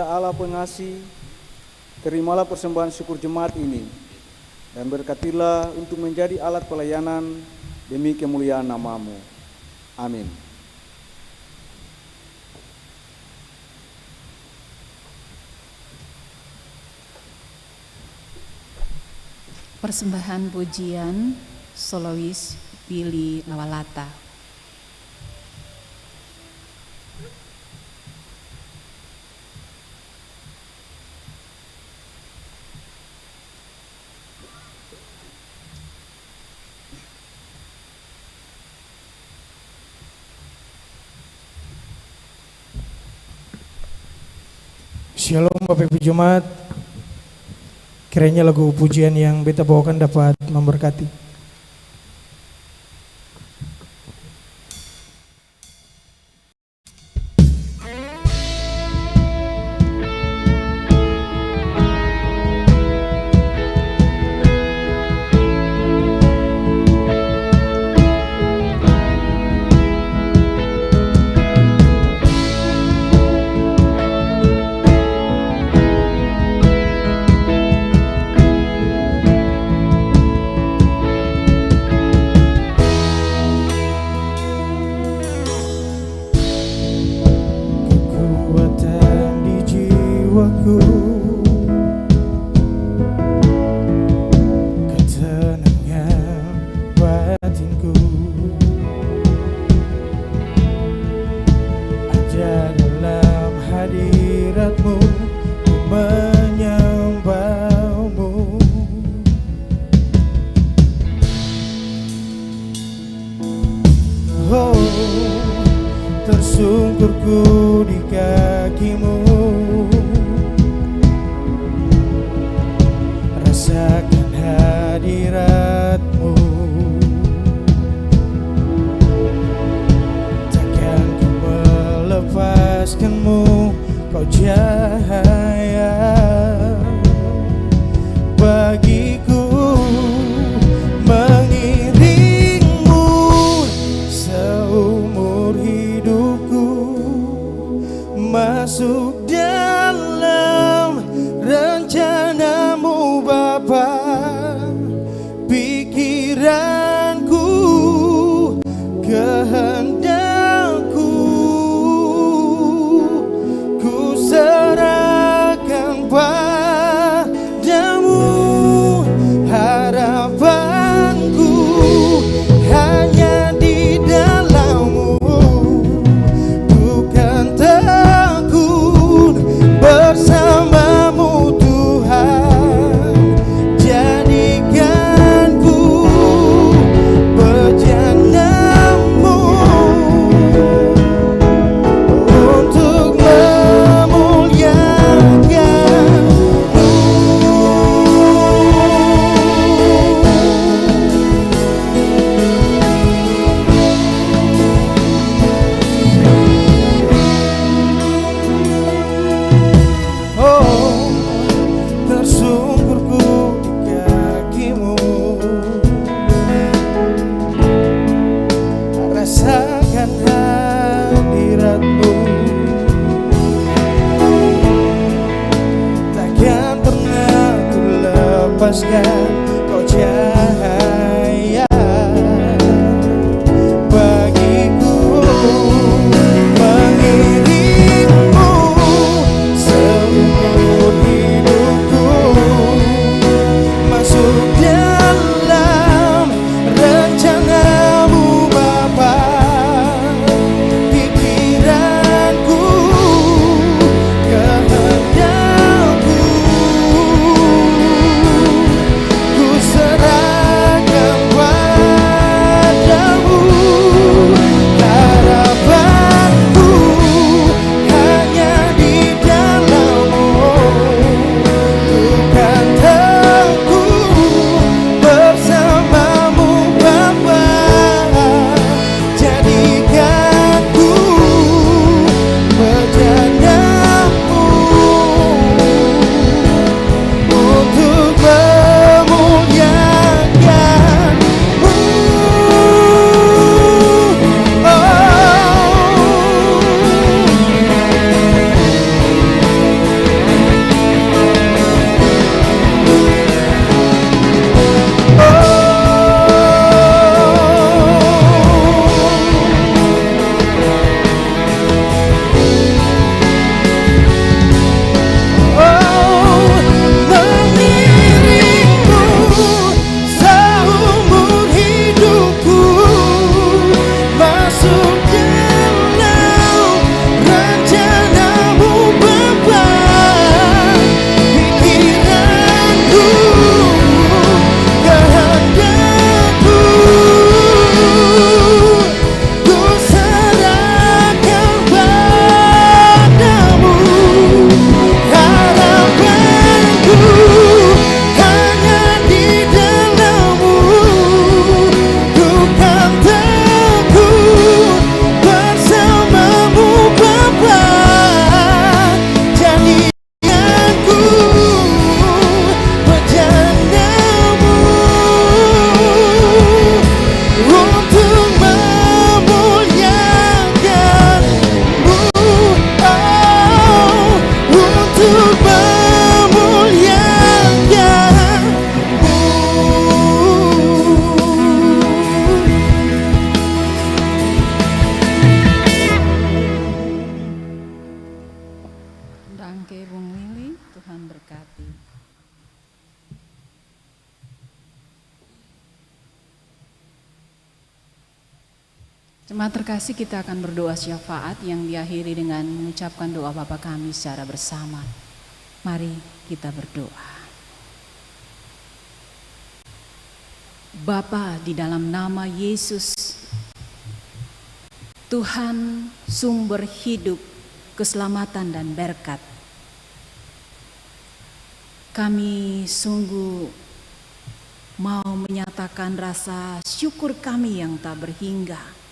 Ya Allah pengasih, terimalah persembahan syukur jemaat ini dan berkatilah untuk menjadi alat pelayanan demi kemuliaan nama-Mu. Amin. Persembahan pujian solois Billy Lawalata. Shalom Bapak Ibu Jemaat, kiranya lagu pujian yang beta bawakan dapat memberkati. Tersungkurku di kaki-Mu, rasakan hadirat-Mu. Takkan ku melepaskan-Mu, Kau cahaya bagiku, mengiring-Mu seumur hidupku, masuk dalam rencana-Mu Bapa. Pikiranku, kehendakku, ku serahkan padamu. Harapanku hanya di dalam-Mu, bukan takut, bersama-Mu Tuhan. Jadikanku bejana-Mu untuk tersungkurku di kaki-Mu, rasakan hadirat-Mu. Takkan pernah ku lepaskan Kau cahaya bagiku, mengiring-Mu seumur hidupku, masuk dalam rencana-Mu Bapa. Pikiranku, kehendakku, ku Jemaat terkasih, kita akan berdoa syafaat yang diakhiri dengan mengucapkan doa Bapa kami secara bersama. Mari kita berdoa. Bapa, di dalam nama Yesus, Tuhan sumber hidup, keselamatan dan berkat, kami sungguh mau menyatakan rasa syukur kami yang tak berhingga.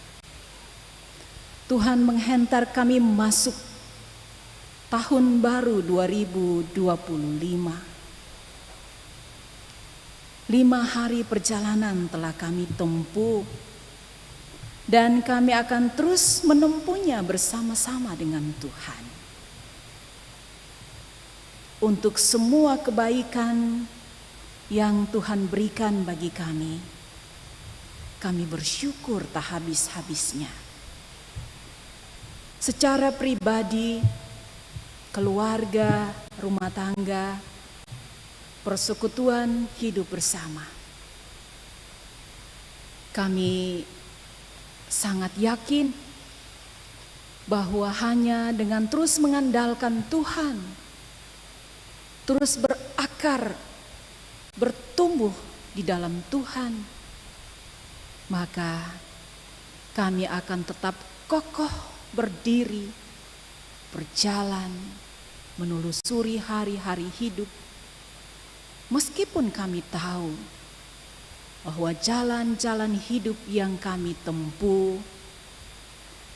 Tuhan menghantar kami masuk tahun baru 2025. 5 hari perjalanan telah kami tempuh dan kami akan terus menempuhnya bersama-sama dengan Tuhan. Untuk semua kebaikan yang Tuhan berikan bagi kami bersyukur tak habis-habisnya. Secara pribadi, keluarga, rumah tangga, persekutuan hidup bersama. Kami sangat yakin bahwa hanya dengan terus mengandalkan Tuhan, terus berakar, bertumbuh di dalam Tuhan, maka kami akan tetap kokoh berdiri, berjalan, menelusuri hari-hari hidup. Meskipun kami tahu bahwa jalan-jalan hidup yang kami tempuh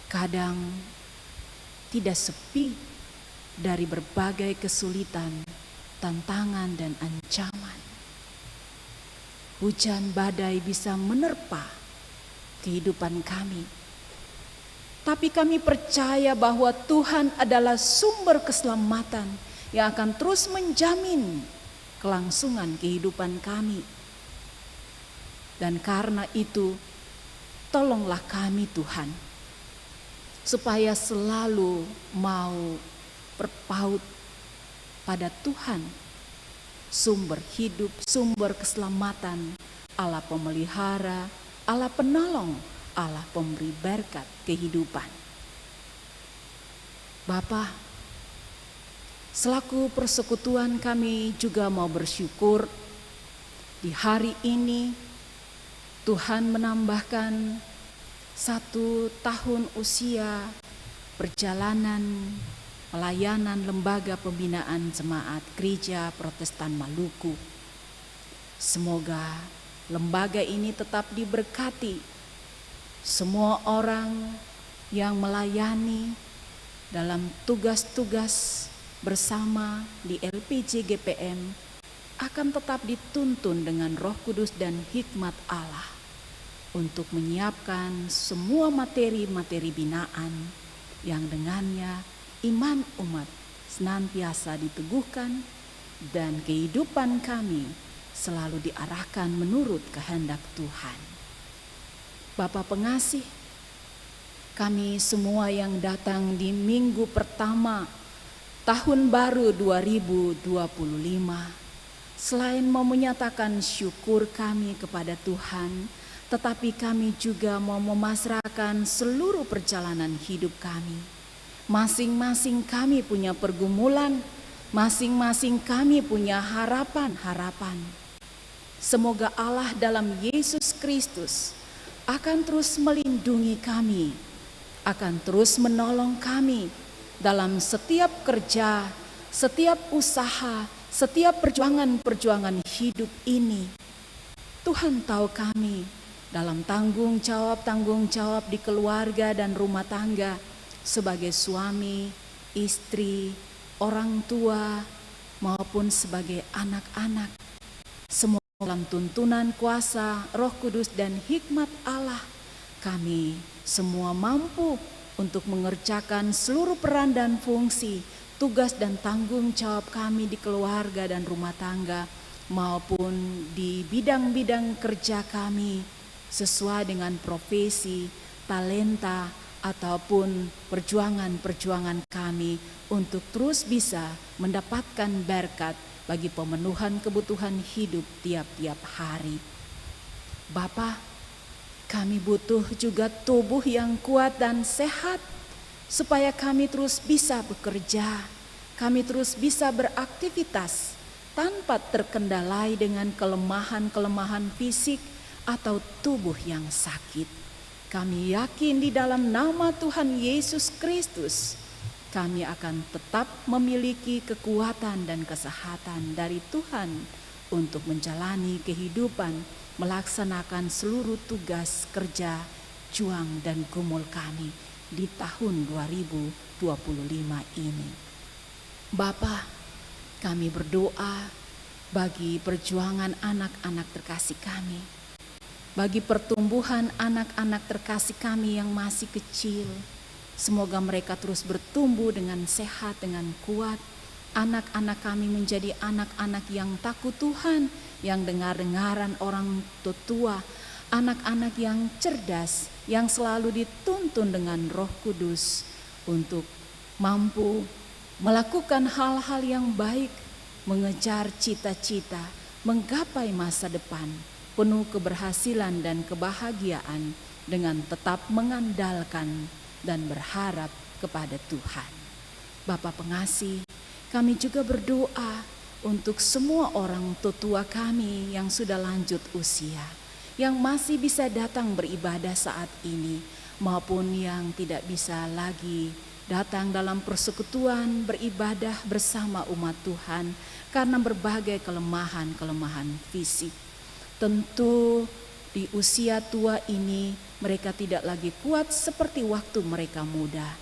kadang tidak sepi dari berbagai kesulitan, tantangan dan ancaman. Hujan badai bisa menerpa kehidupan kami. Tapi kami percaya bahwa Tuhan adalah sumber keselamatan yang akan terus menjamin kelangsungan kehidupan kami. Dan karena itu, tolonglah kami Tuhan, supaya selalu mau berpaut pada Tuhan, sumber hidup, sumber keselamatan, Allah pemelihara, Allah penolong, Allah pemberi berkat kehidupan. Bapa, selaku persekutuan kami juga mau bersyukur di hari ini Tuhan menambahkan 1 tahun usia perjalanan pelayanan Lembaga Pembinaan Jemaat Gereja Protestan Maluku. Semoga lembaga ini tetap diberkati. Semua orang yang melayani dalam tugas-tugas bersama di LPJ GPM akan tetap dituntun dengan Roh Kudus dan hikmat Allah untuk menyiapkan semua materi-materi binaan yang dengannya iman umat senantiasa diteguhkan dan kehidupan kami selalu diarahkan menurut kehendak Tuhan. Bapa pengasih, kami semua yang datang di minggu pertama tahun baru 2025, selain mau menyatakan syukur kami kepada Tuhan, tetapi kami juga mau memasrahkan seluruh perjalanan hidup kami. Masing-masing kami punya pergumulan, masing-masing kami punya harapan-harapan. Semoga Allah dalam Yesus Kristus akan terus melindungi kami, akan terus menolong kami dalam setiap kerja, setiap usaha, setiap perjuangan-perjuangan hidup ini. Tuhan tahu kami dalam tanggung jawab di keluarga dan rumah tangga sebagai suami, istri, orang tua, maupun sebagai anak-anak. Semua dalam tuntunan kuasa Roh Kudus dan hikmat Allah, kami semua mampu untuk mengerjakan seluruh peran dan fungsi, tugas dan tanggung jawab kami di keluarga dan rumah tangga maupun di bidang-bidang kerja kami sesuai dengan profesi, talenta ataupun perjuangan-perjuangan kami untuk terus bisa mendapatkan berkat bagi pemenuhan kebutuhan hidup tiap-tiap hari. Bapa, Kami butuh juga tubuh yang kuat dan sehat, supaya kami terus bisa bekerja, kami terus bisa beraktivitas tanpa terkendalai dengan kelemahan-kelemahan fisik atau tubuh yang sakit. Kami yakin di dalam nama Tuhan Yesus Kristus, kami akan tetap memiliki kekuatan dan kesehatan dari Tuhan untuk menjalani kehidupan, melaksanakan seluruh tugas kerja, juang dan gumul kami di tahun 2025 ini. Bapa, kami berdoa bagi perjuangan anak-anak terkasih kami, bagi pertumbuhan anak-anak terkasih kami yang masih kecil. Semoga mereka terus bertumbuh dengan sehat, dengan kuat. Anak-anak kami menjadi anak-anak yang takut Tuhan, yang dengar-dengaran orang tua, anak-anak yang cerdas, yang selalu dituntun dengan Roh Kudus untuk mampu melakukan hal-hal yang baik, mengejar cita-cita, menggapai masa depan penuh keberhasilan dan kebahagiaan dengan tetap mengandalkan dan berharap kepada Tuhan. Bapa pengasih, kami juga berdoa untuk semua orang tua kami yang sudah lanjut usia, yang masih bisa datang beribadah saat ini, maupun yang tidak bisa lagi datang dalam persekutuan beribadah bersama umat Tuhan karena berbagai kelemahan-kelemahan fisik. Tentu di usia tua ini mereka tidak lagi kuat seperti waktu mereka muda.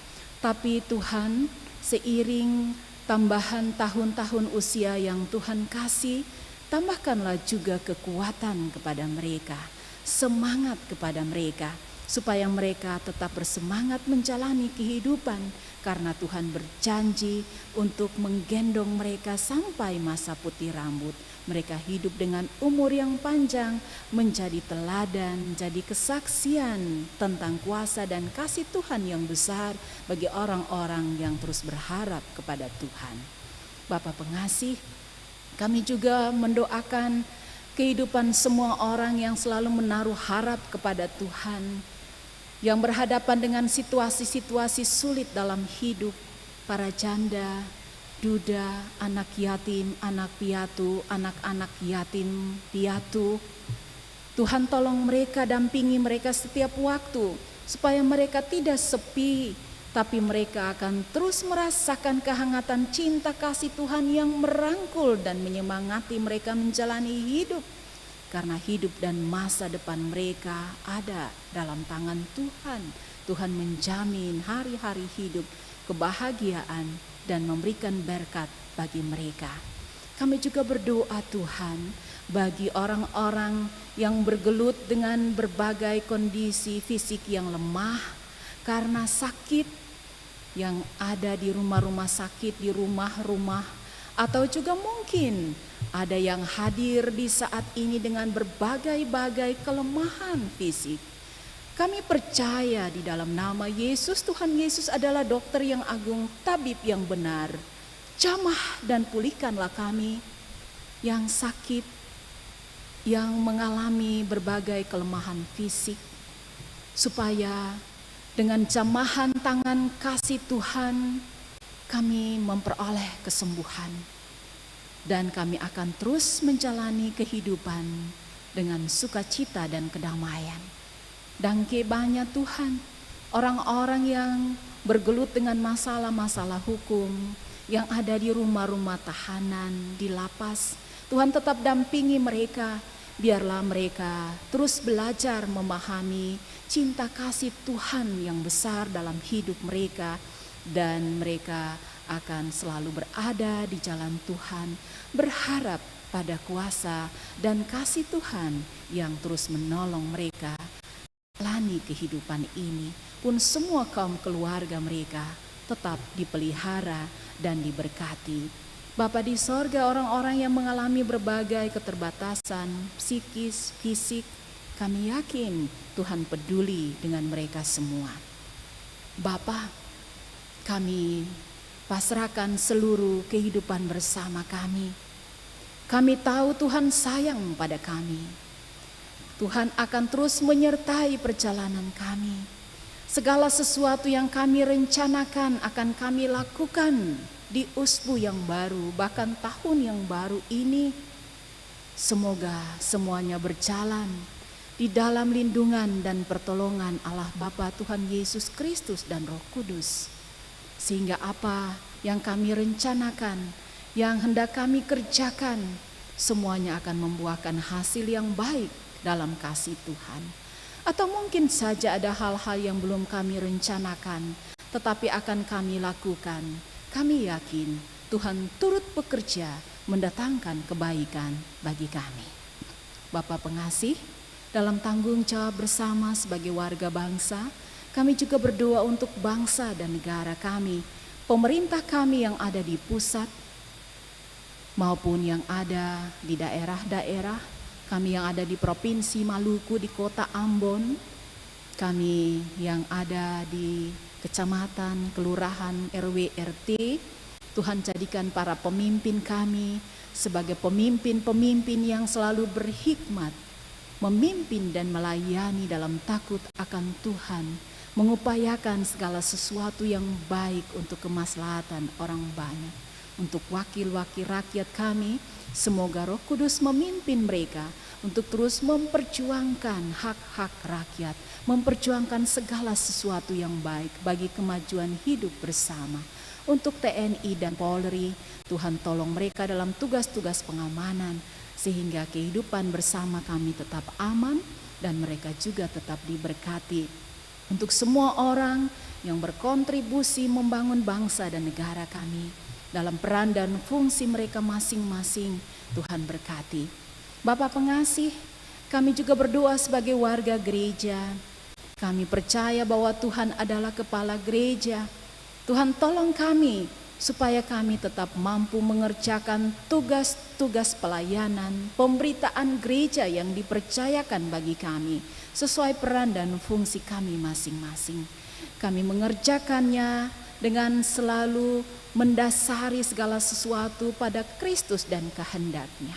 Tapi Tuhan, seiring tambahan tahun-tahun usia yang Tuhan kasih, tambahkanlah juga kekuatan kepada mereka, semangat kepada mereka, supaya mereka tetap bersemangat menjalani kehidupan, karena Tuhan berjanji untuk menggendong mereka sampai masa putih rambut. Mereka hidup dengan umur yang panjang, menjadi teladan, menjadi kesaksian tentang kuasa dan kasih Tuhan yang besar bagi orang-orang yang terus berharap kepada Tuhan. Bapa pengasih, kami juga mendoakan kehidupan semua orang yang selalu menaruh harap kepada Tuhan, yang berhadapan dengan situasi-situasi sulit dalam hidup, para janda, duda, anak yatim, anak piatu, anak-anak yatim piatu. Tuhan tolong mereka, dampingi mereka setiap waktu, supaya mereka tidak sepi, tapi mereka akan terus merasakan kehangatan cinta kasih Tuhan yang merangkul dan menyemangati mereka menjalani hidup. Karena hidup dan masa depan mereka ada dalam tangan Tuhan. Tuhan menjamin hari-hari hidup, kebahagiaan, dan memberikan berkat bagi mereka. Kami juga berdoa Tuhan bagi orang-orang yang bergelut dengan berbagai kondisi fisik yang lemah karena sakit, yang ada di rumah-rumah sakit, di rumah-rumah, atau juga mungkin ada yang hadir di saat ini dengan berbagai-bagai kelemahan fisik. Kami percaya di dalam nama Yesus, Tuhan Yesus adalah dokter yang agung, tabib yang benar. Jamah dan pulihkanlah kami yang sakit, yang mengalami berbagai kelemahan fisik, supaya dengan jamahan tangan kasih Tuhan kami memperoleh kesembuhan. Dan kami akan terus menjalani kehidupan dengan sukacita dan kedamaian. Dangke banyak Tuhan, orang-orang yang bergelut dengan masalah-masalah hukum, yang ada di rumah-rumah tahanan, di lapas. Tuhan tetap dampingi mereka, biarlah mereka terus belajar memahami cinta kasih Tuhan yang besar dalam hidup mereka, dan mereka akan selalu berada di jalan Tuhan, berharap pada kuasa dan kasih Tuhan yang terus menolong mereka jalani kehidupan ini. Pun semua kaum keluarga mereka tetap dipelihara dan diberkati. Bapa di sorga, orang-orang yang mengalami berbagai keterbatasan psikis, fisik, kami yakin Tuhan peduli dengan mereka semua. Bapa, kami pasrahkan seluruh kehidupan bersama kami. Kami tahu Tuhan sayang pada kami. Tuhan akan terus menyertai perjalanan kami. Segala sesuatu yang kami rencanakan akan kami lakukan di usbu yang baru, bahkan tahun yang baru ini. Semoga semuanya berjalan di dalam lindungan dan pertolongan Allah Bapa, Tuhan Yesus Kristus dan Roh Kudus. Sehingga apa yang kami rencanakan, yang hendak kami kerjakan, semuanya akan membuahkan hasil yang baik dalam kasih Tuhan. Atau mungkin saja ada hal-hal yang belum kami rencanakan, tetapi akan kami lakukan. Kami yakin Tuhan turut bekerja mendatangkan kebaikan bagi kami. Bapa pengasih, dalam tanggung jawab bersama sebagai warga bangsa, kami juga berdoa untuk bangsa dan negara kami, pemerintah kami yang ada di pusat maupun yang ada di daerah-daerah, kami yang ada di Provinsi Maluku, di Kota Ambon, kami yang ada di kecamatan, kelurahan, RW, RT. Tuhan jadikan para pemimpin kami sebagai pemimpin-pemimpin yang selalu berhikmat, memimpin dan melayani dalam takut akan Tuhan, mengupayakan segala sesuatu yang baik untuk kemaslahatan orang banyak. Untuk wakil-wakil rakyat kami, semoga Roh Kudus memimpin mereka untuk terus memperjuangkan hak-hak rakyat, memperjuangkan segala sesuatu yang baik bagi kemajuan hidup bersama. Untuk TNI dan Polri, Tuhan tolong mereka dalam tugas-tugas pengamanan, sehingga kehidupan bersama kami tetap aman dan mereka juga tetap diberkati. Untuk semua orang yang berkontribusi membangun bangsa dan negara kami, dalam peran dan fungsi mereka masing-masing, Tuhan berkati. Bapa pengasih, kami juga berdoa sebagai warga gereja. Kami percaya bahwa Tuhan adalah kepala gereja. Tuhan tolong kami supaya kami tetap mampu mengerjakan tugas-tugas pelayanan, pemberitaan gereja yang dipercayakan bagi kami sesuai peran dan fungsi kami masing-masing. Kami mengerjakannya dengan selalu mendasari segala sesuatu pada Kristus dan kehendaknya.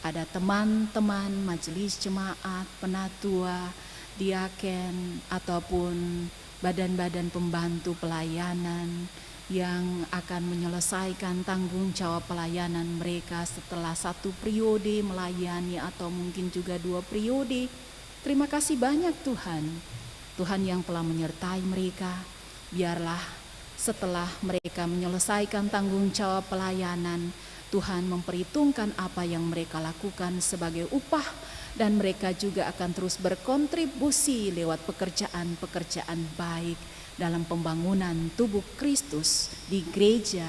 Ada teman-teman majelis jemaat, penatua, diaken, ataupun badan-badan pembantu pelayanan yang akan menyelesaikan tanggung jawab pelayanan mereka setelah 1 periode melayani atau mungkin juga 2 periode. Terima kasih banyak Tuhan. Tuhan yang telah menyertai mereka. Biarlah setelah mereka menyelesaikan tanggung jawab pelayanan, Tuhan memperhitungkan apa yang mereka lakukan sebagai upah, dan mereka juga akan terus berkontribusi lewat pekerjaan-pekerjaan baik dalam pembangunan tubuh Kristus di gereja,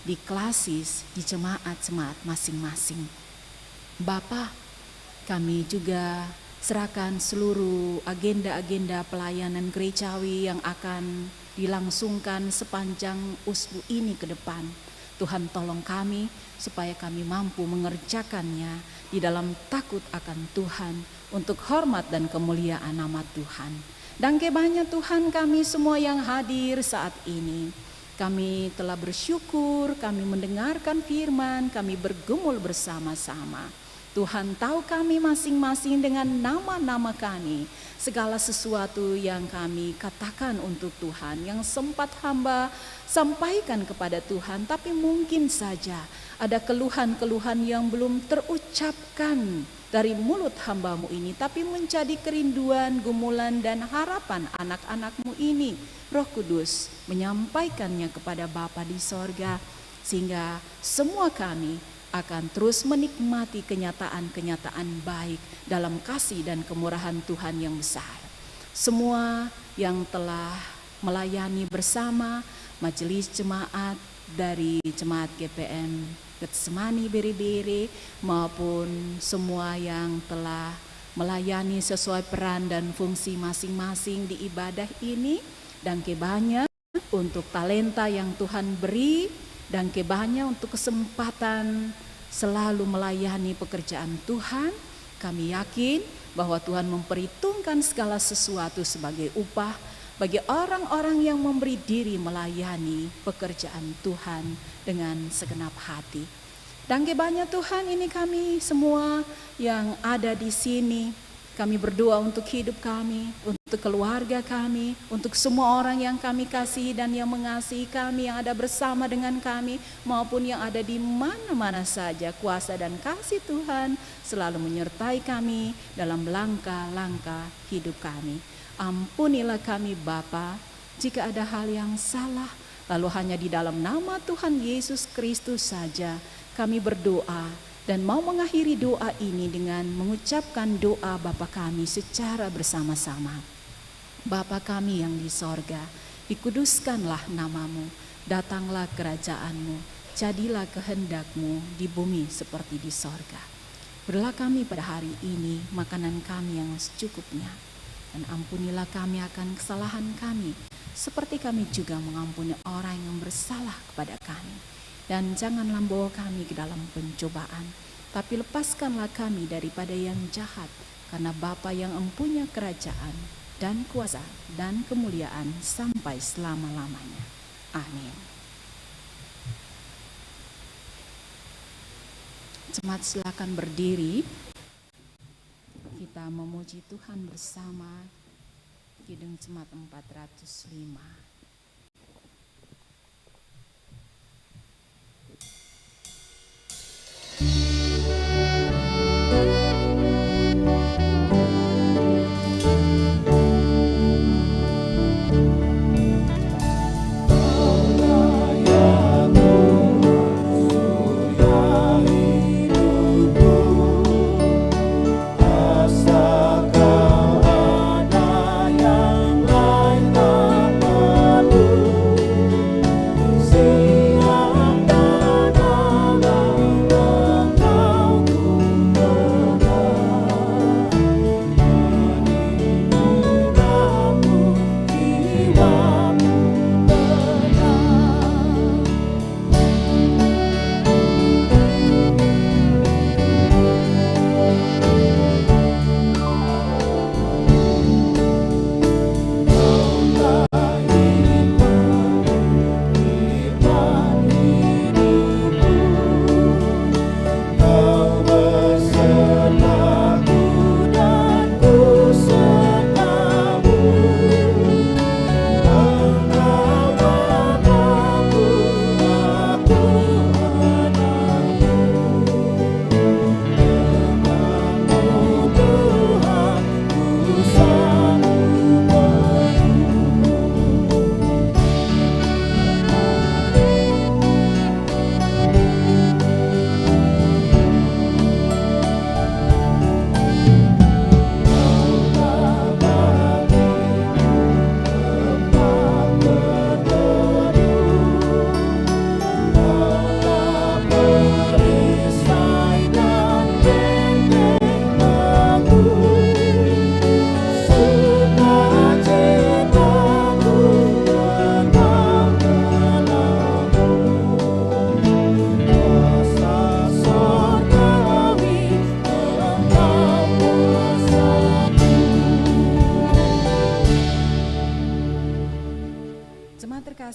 di klasis, di jemaat-jemaat masing-masing. Bapa, kami juga serahkan seluruh agenda-agenda pelayanan gerejawi yang akan dilangsungkan sepanjang usbu ini ke depan. Tuhan tolong kami supaya kami mampu mengerjakannya di dalam takut akan Tuhan untuk hormat dan kemuliaan nama Tuhan. Dan banyak Tuhan, kami semua yang hadir saat ini, kami telah bersyukur, kami mendengarkan firman, kami bergumul bersama-sama. Tuhan tahu kami masing-masing dengan nama-nama kami, segala sesuatu yang kami katakan untuk Tuhan, yang sempat hamba sampaikan kepada Tuhan, tapi mungkin saja ada keluhan-keluhan yang belum terucapkan dari mulut hamba-Mu ini, tapi menjadi kerinduan, gumulan, dan harapan anak-anak-Mu ini. Roh Kudus menyampaikannya kepada Bapa di sorga, sehingga semua kami akan terus menikmati kenyataan-kenyataan baik dalam kasih dan kemurahan Tuhan yang besar. Semua yang telah melayani bersama majelis jemaat dari jemaat GPM Getsemani Beri-Beri maupun semua yang telah melayani sesuai peran dan fungsi masing-masing di ibadah ini, dan banyak untuk talenta yang Tuhan beri, dan banyak untuk kesempatan selalu melayani pekerjaan Tuhan. Kami yakin bahwa Tuhan memperhitungkan segala sesuatu sebagai upah bagi orang-orang yang memberi diri melayani pekerjaan Tuhan dengan segenap hati. Dan banyak Tuhan, ini kami semua yang ada di sini, Kami berdoa untuk hidup kami, untuk keluarga kami, untuk semua orang yang kami kasihi dan yang mengasihi kami, yang ada bersama dengan kami, maupun yang ada di mana-mana saja. Kuasa dan kasih Tuhan selalu menyertai kami dalam langkah-langkah hidup kami. Ampunilah kami Bapa, jika ada hal yang salah, lalu hanya di dalam nama Tuhan Yesus Kristus saja kami berdoa dan mau mengakhiri doa ini dengan mengucapkan doa Bapa kami secara bersama-sama. Bapa kami yang di sorga, dikuduskanlah namamu, datanglah kerajaanmu, jadilah kehendakmu di bumi seperti di sorga. Berilah kami pada hari ini makanan kami yang secukupnya, dan ampunilah kami akan kesalahan kami, seperti kami juga mengampuni orang yang bersalah kepada kami. Dan janganlah bawa kami ke dalam pencobaan, tapi lepaskanlah kami daripada yang jahat, karena Bapa yang empunya kerajaan dan kuasa dan kemuliaan sampai selama-lamanya. Amin. Jemaat silakan berdiri. Kita memuji Tuhan bersama. Kidung Jemaat 405.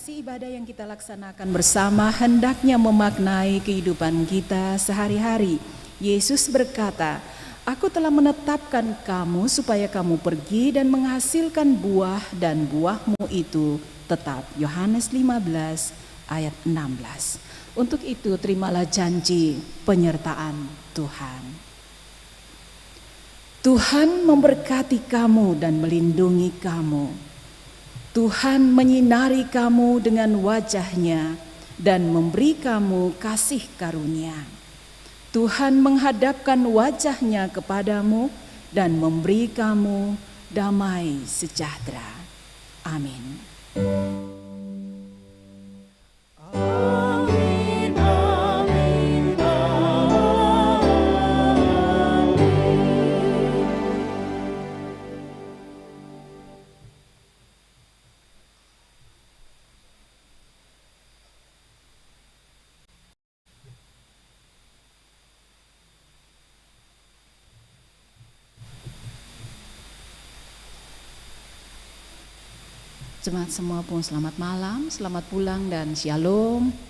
Ibadah yang kita laksanakan bersama hendaknya memaknai kehidupan kita sehari-hari. Yesus berkata, "Aku telah menetapkan kamu supaya kamu pergi dan menghasilkan buah, dan buahmu itu tetap." Yohanes 15 ayat 16. Untuk itu terimalah janji penyertaan Tuhan. Tuhan memberkati kamu dan melindungi kamu. Tuhan menyinari kamu dengan wajah-Nya dan memberi kamu kasih karunia. Tuhan menghadapkan wajah-Nya kepadamu dan memberi kamu damai sejahtera. Amin. Jemaat semua pun selamat malam, selamat pulang dan shalom.